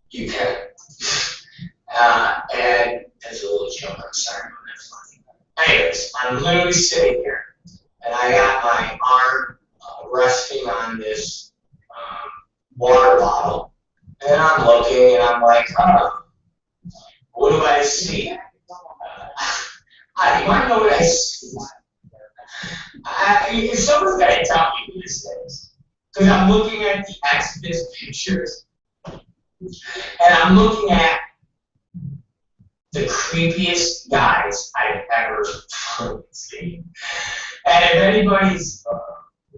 You can. And there's a little joke, I'm sorry, that's funny. Anyways, I'm literally sitting here, and I got my arm resting on this water bottle, and I'm looking, and I'm like, what do I see? You want to know what I see? Someone's got to tell me who this is. Because I'm looking at the XBiz pictures, and I'm looking at the creepiest guys I've ever seen. And if anybody's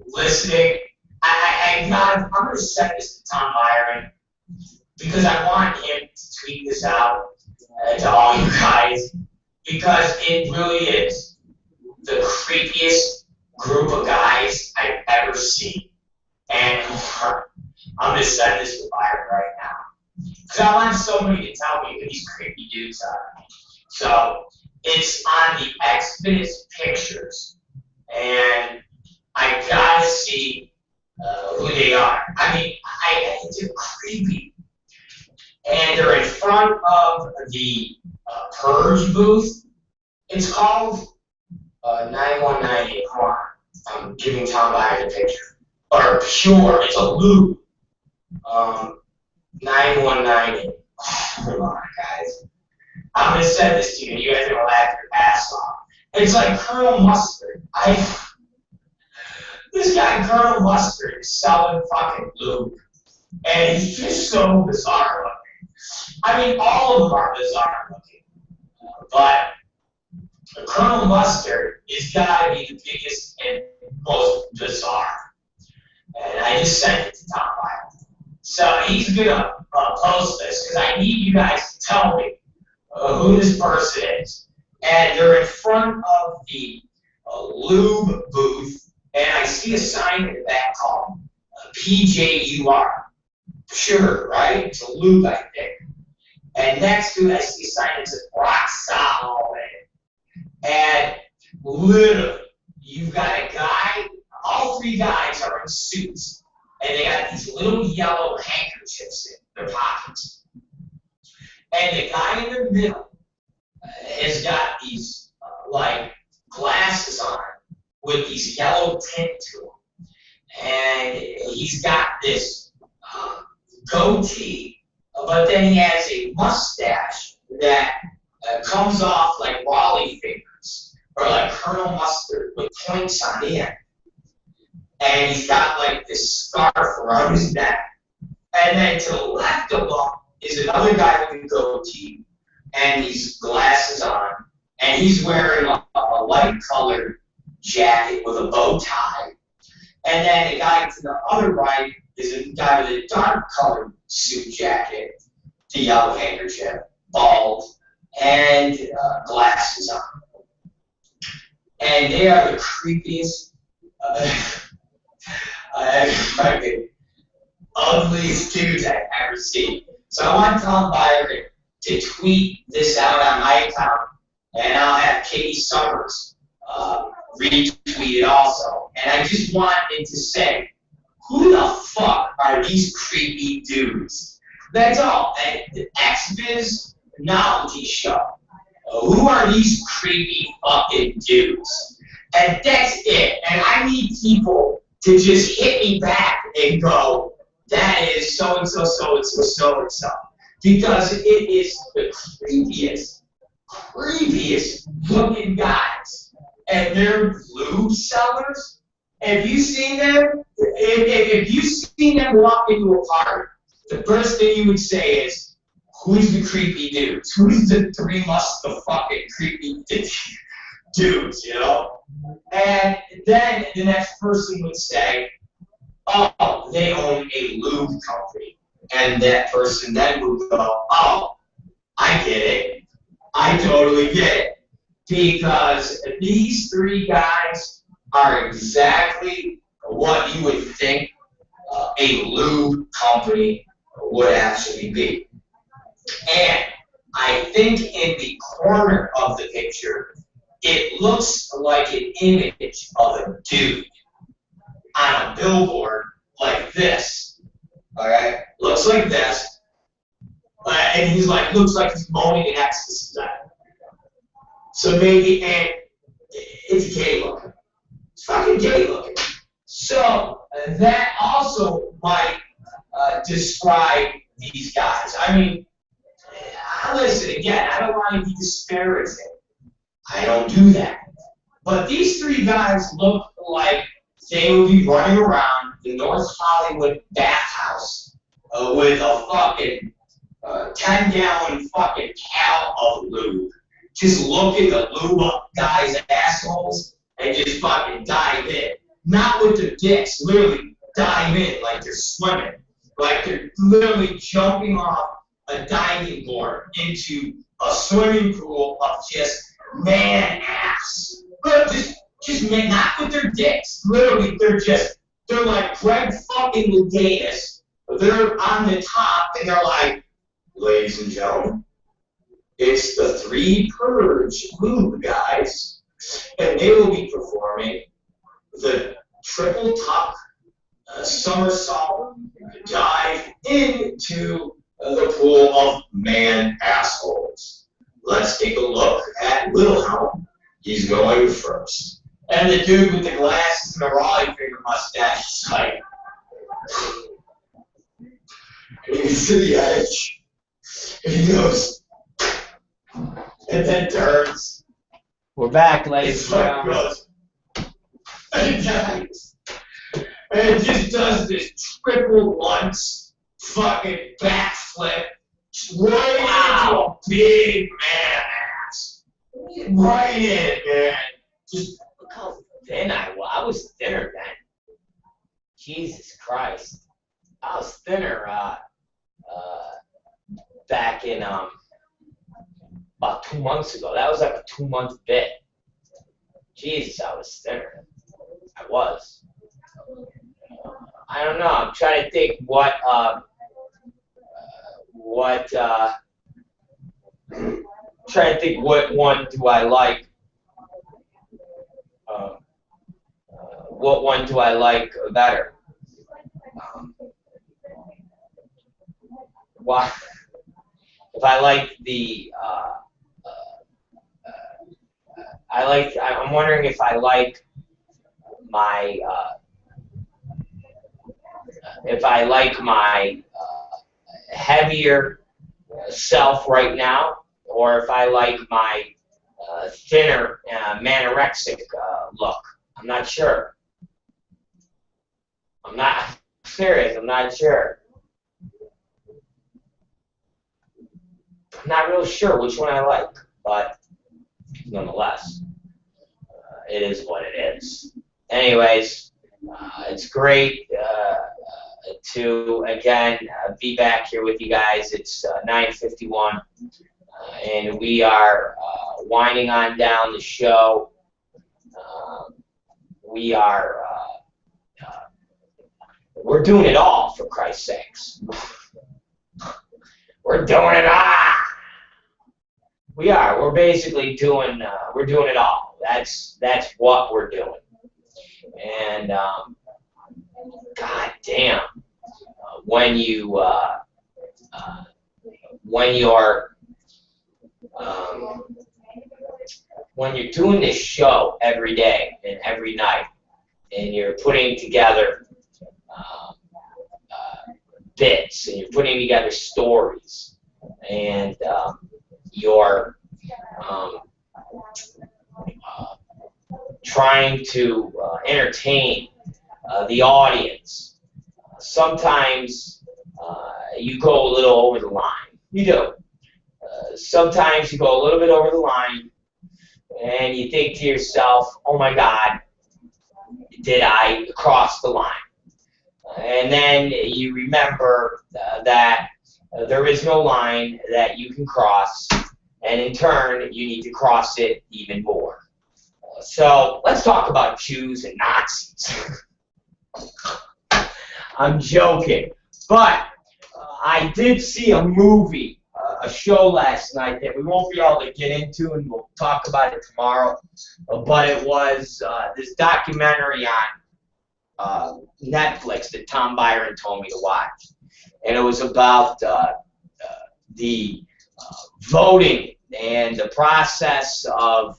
listening, I'm going to send this to Tom Byron because I want him to tweet this out to all you guys because it really is the creepiest group of guys I've ever seen. And I'm going to send this to Byron right now. Because I want somebody to tell me who these creepy dudes are. So it's on the XBiz pictures, and I gotta see who they are. I mean, they're creepy, and they're in front of the Purge booth. It's called 9198. Come on, I'm giving Tom Byron a picture. Or Pure. It's a lube. 9198. Come on, guys. I'm going to send this to you, and you guys are going to laugh your ass off. It's like Colonel Mustard. This guy, Colonel Mustard, is selling fucking lube. And he's just so bizarre looking. I mean, all of them are bizarre looking. But Colonel Mustard is got to be the biggest and most bizarre. And I just sent it to Tom Byron. So he's going to post this because I need you guys to tell me who this person is. And they're in front of the lube booth, and I see a sign in the back called PJUR. Sure, right? It's a lube, I think. And next to it, I see a sign that says rock solid. And literally, you've got a guy, all three guys are in suits. And they got these little yellow handkerchiefs in their pockets. And the guy in the middle has got these, like, glasses on with these yellow tint to them. And he's got this goatee, but then he has a mustache that comes off like Wally fingers, or like Colonel Mustard with points on the end. And he's got like this scarf around his neck. And then to the left of him is another guy with a goatee and these glasses on. And he's wearing a light-colored jacket with a bow tie. And then the guy to the other right is a guy with a dark-colored suit jacket, the yellow handkerchief, bald, and glasses on. And they are the creepiest, fucking ugliest dudes I've ever seen. So I want Tom Byron to tweet this out on my account, and I'll have Katie Summers retweet it also. And I just wanted to say, who the fuck are these creepy dudes? That's all. And the XBiz novelty show. Who are these creepy fucking dudes? And that's it. And I need people to just hit me back and go, that is so-and-so, so-and-so, so-and-so. Because it is the creepiest looking guys. And they're lube sellers. Have you seen them? If you've seen them walk into a park, the first thing you would say is, who's the creepy dudes? Who's the the fucking creepy dudes, you know? And then the next person would say, oh, they own a lube company. And that person then would go, oh, I totally get it. Because these three guys are exactly what you would think a lube company would actually be. And I think in the corner of the picture, it looks like an image of a dude on a billboard like this. Alright? Looks like this. And he's like, looks like he's moaning in ecstasy. So maybe, and it's gay looking. It's fucking gay looking. So that also might describe these guys. I mean, listen, again, I don't want to be disparaging. I don't do that. But these three guys look like they would be running around the North Hollywood bathhouse with a fucking 10-gallon fucking can of lube. Just looking to lube up guys' assholes and just fucking dive in. Not with their dicks, literally dive in like they're swimming. Like they're literally jumping off a diving board into a swimming pool of just man ass. But just man, not with their dicks. Literally, they're like Greg fucking Louganis. They're on the top and they're like, ladies and gentlemen, it's the Three Purge Lube guys, and they will be performing the triple tuck somersault dive into the pool of man assholes. Let's take a look at Wilhelm. He's going first. And the dude with the glasses and the Raleigh finger mustache is like, he's to the edge. And he goes, and then turns. We're back, ladies and gentlemen. And dies. And just does this triple lunge fucking backflip right into a big man ass. Right in, man. Just look how thin I was. I was thinner then. Jesus Christ. I was thinner back in about 2 months ago. That was like a 2-month bit. Jesus, I was thinner. I was. I don't know. I'm trying to think what one do I like. What one do I like better? Why? If I like the, I'm wondering if I like my, heavier self right now, or if I like my thinner, manorexic look. I'm not sure. I'm not serious. I'm not sure. I'm not real sure which one I like, but nonetheless, it is what it is. Anyways, it's great to, again, be back here with you guys. It's 9:51, and we are winding on down the show. We're doing it all, for Christ's sakes. We're doing it all. We are. We're basically doing. We're doing it all. That's what we're doing. And God damn, when you're doing this show every day and every night, and you're putting together bits, and you're putting together stories, and you're trying to entertain the audience. Sometimes you go a little over the line. You do. Sometimes you go a little bit over the line, and you think to yourself, oh my God, did I cross the line? And then you remember that there is no line that you can cross, and in turn, you need to cross it even more. So let's talk about Jews and Nazis. I'm joking, but I did see a movie, a show last night that we won't be able to get into, and we'll talk about it tomorrow. But it was this documentary on Netflix that Tom Byron told me to watch, and it was about the voting and the process of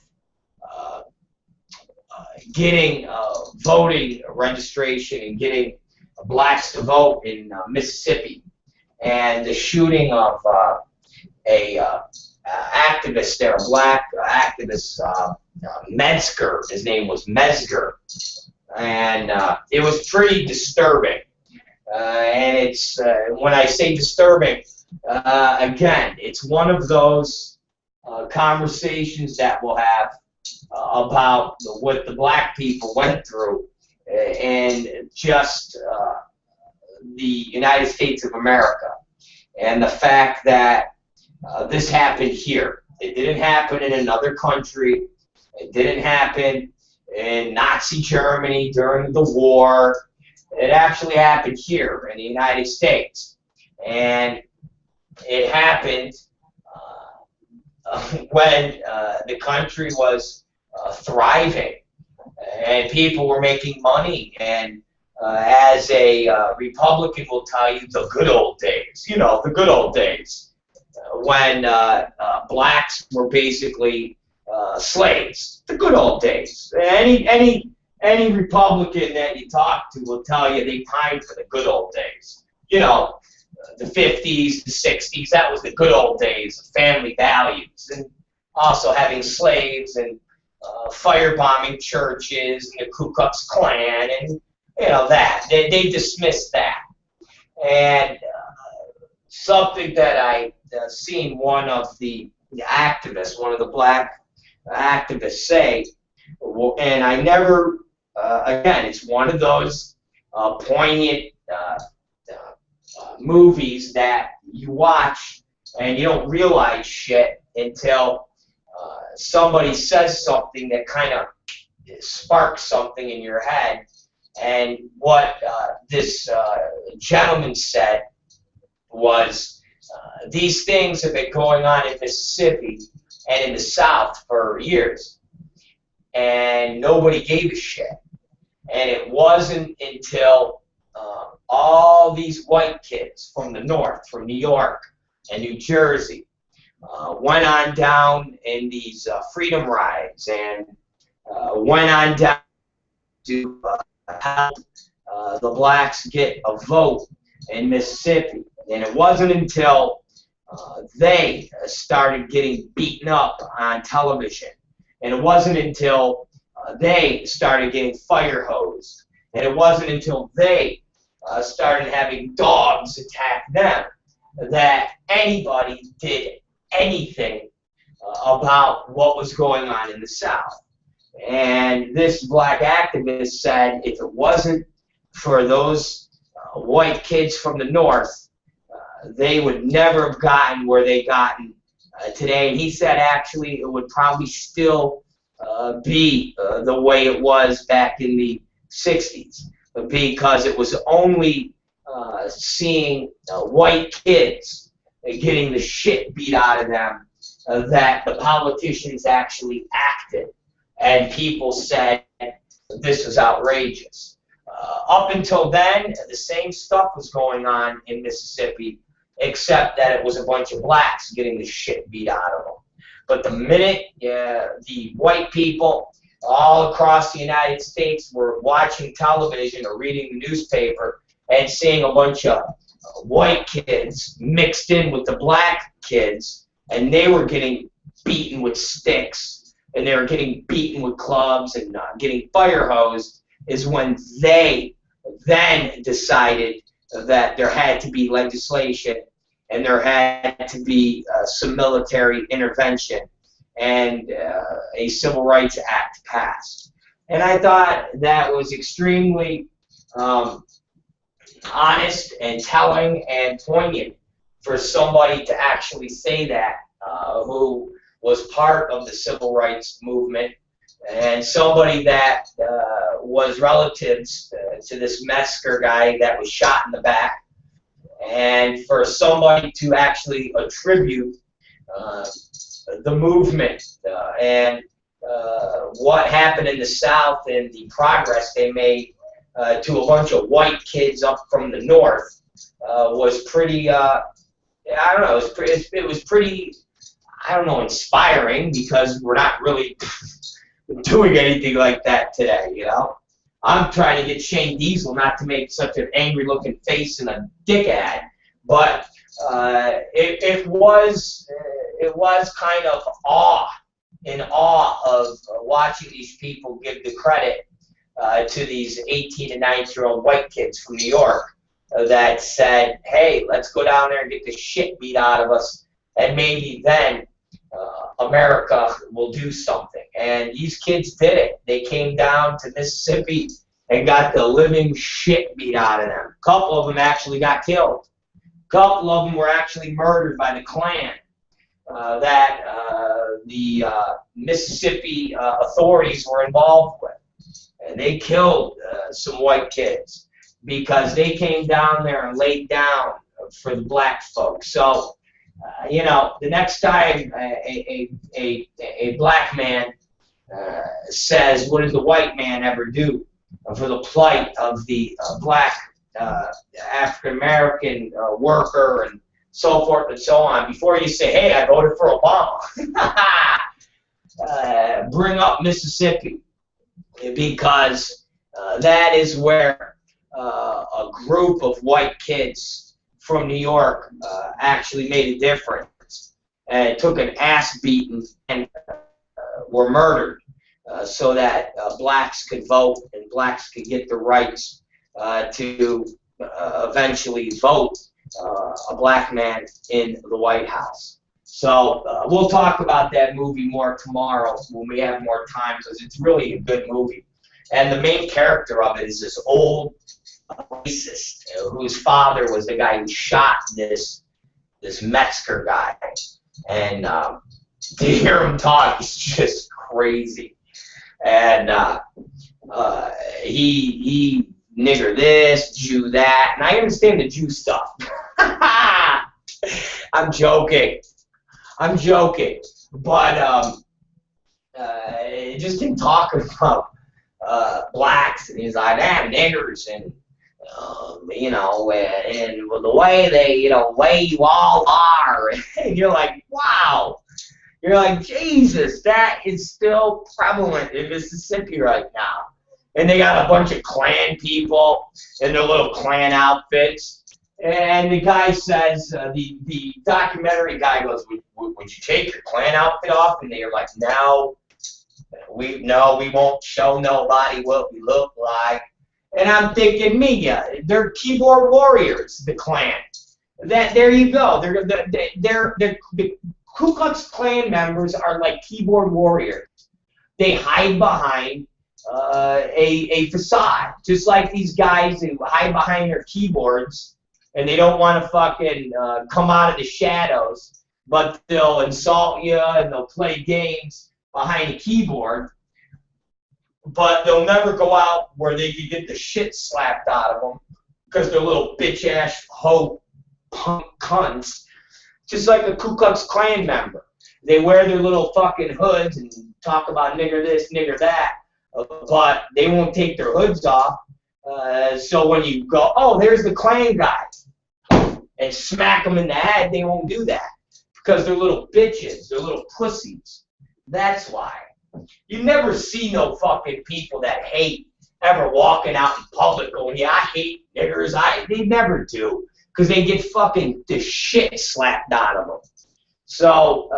getting voting registration and getting blacks to vote in Mississippi, and the shooting of a activist there, a black activist, Metzger. His name was Metzger, and it was pretty disturbing. And it's when I say disturbing, again, it's one of those conversations that we'll have about what the black people went through and just the United States of America, and the fact that this happened here. It didn't happen in another country. It didn't happen in Nazi Germany during the war. It actually happened here in the United States. And it happened when the country was thriving and people were making money. And as a Republican will tell you, the good old days, you know, the good old days, when blacks were basically slaves, the good old days. Any Republican that you talk to will tell you they pined for the good old days. You know, the 50s, the 60s, that was the good old days of family values, and also having slaves and firebombing churches and the Ku Klux Klan, and you know that they dismissed that. And something that I seen one of the activists, one of the black activists say, and I never, again, it's one of those poignant movies that you watch and you don't realize shit until somebody says something that kind of sparks something in your head. And what this gentleman said was, these things have been going on in Mississippi and in the South for years, and nobody gave a shit. And it wasn't until all these white kids from the North, from New York and New Jersey, went on down in these freedom rides and went on down to help the blacks get a vote in Mississippi. And it wasn't until they started getting beaten up on television, and it wasn't until they started getting fire hosed, and it wasn't until they started having dogs attack them that anybody did anything about what was going on in the South. And this black activist said if it wasn't for those white kids from the North, they would never have gotten where they gotten today. And he said actually it would probably still be the way it was back in the 60s, because it was only seeing white kids getting the shit beat out of them that the politicians actually acted, and people said this was outrageous. Up until then, the same stuff was going on in Mississippi, except that it was a bunch of blacks getting the shit beat out of them. But the minute the white people all across the United States were watching television or reading the newspaper and seeing a bunch of white kids mixed in with the black kids, and they were getting beaten with sticks, and they were getting beaten with clubs and getting fire hosed, is when they then decided that there had to be legislation and there had to be some military intervention and a Civil Rights Act passed. And I thought that was extremely honest and telling and poignant for somebody to actually say that, who was part of the civil rights movement, and somebody that was relatives to this Metzger guy that was shot in the back. And for somebody to actually attribute the movement and what happened in the South and the progress they made to a bunch of white kids up from the North was pretty, I don't know, it was pretty, I don't know, inspiring, because we're not really doing anything like that today, you know? I'm trying to get Shane Diesel not to make such an angry-looking face and a dick ad, but it was kind of in awe of watching these people give the credit to these 18 and 19-year-old white kids from New York that said, hey, let's go down there and get the shit beat out of us, and maybe then America will do something. And these kids did it. They came down to Mississippi and got the living shit beat out of them. A couple of them actually got killed. A couple of them were actually murdered by the Klan that the Mississippi authorities were involved with. And they killed some white kids because they came down there and laid down for the black folks. So, you know, the next time a black man says, what did the white man ever do for the plight of the black African-American worker and so forth and so on, before you say, hey, I voted for Obama, bring up Mississippi, because that is where a group of white kids from New York actually made a difference and took an ass beating and were murdered so that blacks could vote and blacks could get the rights to eventually vote a black man in the White House. So we'll talk about that movie more tomorrow when we have more time, because it's really a good movie. And the main character of it is this old racist whose father was the guy who shot this Metzger guy. And to hear him talk is just crazy. And he nigger this, Jew that, and I understand the Jew stuff. I'm joking, but just in talking about blacks, and he's like, damn, niggers, and you know, and the way they, you know, way you all are, and you're like, wow. You're like, Jesus, that is still prevalent in Mississippi right now. And they got a bunch of Klan people in their little Klan outfits. And the guy says, the documentary guy goes, would you take your Klan outfit off? And they're like, no, we won't show nobody what we look like. And I'm thinking, they're keyboard warriors, the Klan. There you go. The Ku Klux Klan members are like keyboard warriors. They hide behind a facade, just like these guys who hide behind their keyboards, and they don't want to fucking come out of the shadows, but they'll insult you and they'll play games behind a keyboard, but they'll never go out where they can get the shit slapped out of them because they're little bitch-ass hoe punk cunts. Just like a Ku Klux Klan member. They wear their little fucking hoods and talk about nigger this, nigger that, but they won't take their hoods off. So when you go, oh, there's the Klan guy, and smack them in the head, they won't do that. Because they're little bitches, they're little pussies. That's why. You never see no fucking people that hate ever walking out in public going, yeah, I hate niggers. They never do. Because they get fucking the shit slapped out of them. So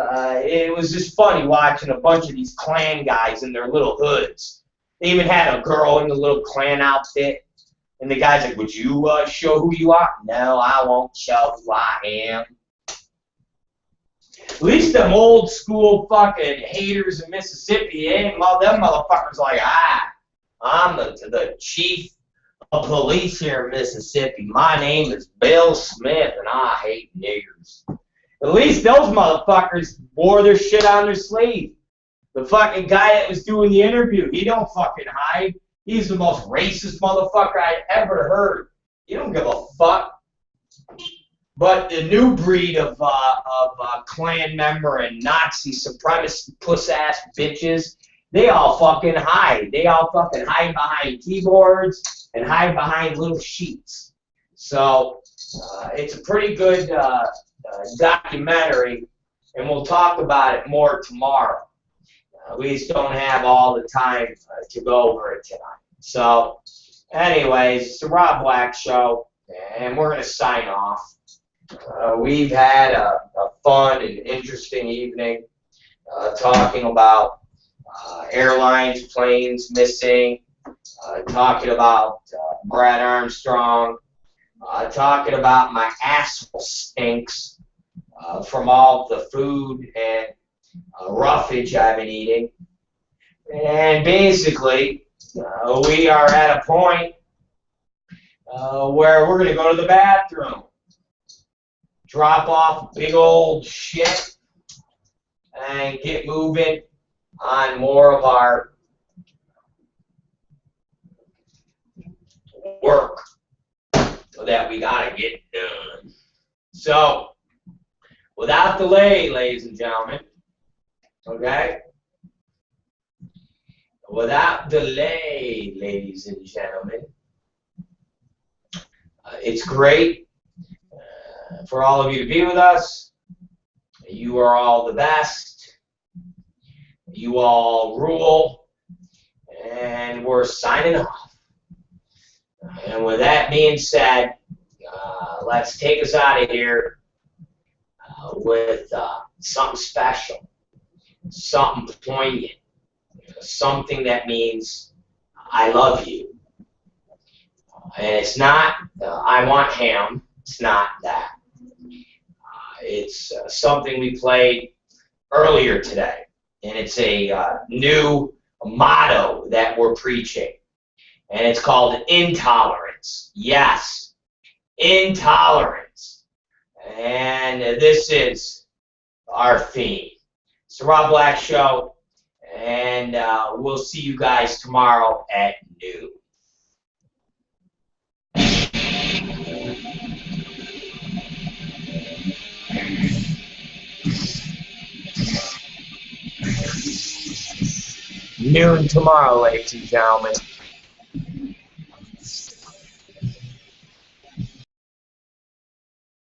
it was just funny watching a bunch of these Klan guys in their little hoods. They even had a girl in the little Klan outfit. And the guy's like, would you show who you are? No, I won't show who I am. At least them old school fucking haters in Mississippi, them motherfuckers like, I'm the chief of police here in Mississippi. My name is Bill Smith, and I hate niggers. At least those motherfuckers wore their shit on their sleeve. The fucking guy that was doing the interview, he don't fucking hide. He's the most racist motherfucker I ever heard. He don't give a fuck. But the new breed of Klan member and Nazi supremacist puss-ass bitches, they all fucking hide. They all fucking hide behind keyboards and hide behind little sheets. So it's a pretty good documentary, and we'll talk about it more tomorrow. We just don't have all the time to go over it tonight. So, anyways, it's the Rob Black Show, and we're going to sign off. We've had a fun and interesting evening talking about airlines, planes missing, talking about Brad Armstrong, talking about my asshole stinks from all the food and roughage I've been eating. And basically, we are at a point where we're going to go to the bathroom, drop off big old shit, and get moving on more of our work that we got to get done. So, without delay, ladies and gentlemen, okay? Without delay, ladies and gentlemen, it's great for all of you to be with us. You are all the best. You all rule. And we're signing off. And with that being said, let's take us out of here with something special, something poignant, something that means I love you. And it's not I want ham. It's not that. It's something we played earlier today, and it's a new motto that we're preaching, and it's called intolerance. Yes, intolerance. And this is our theme. It's the Rob Black Show, and we'll see you guys tomorrow at noon. Noon tomorrow, ladies and gentlemen.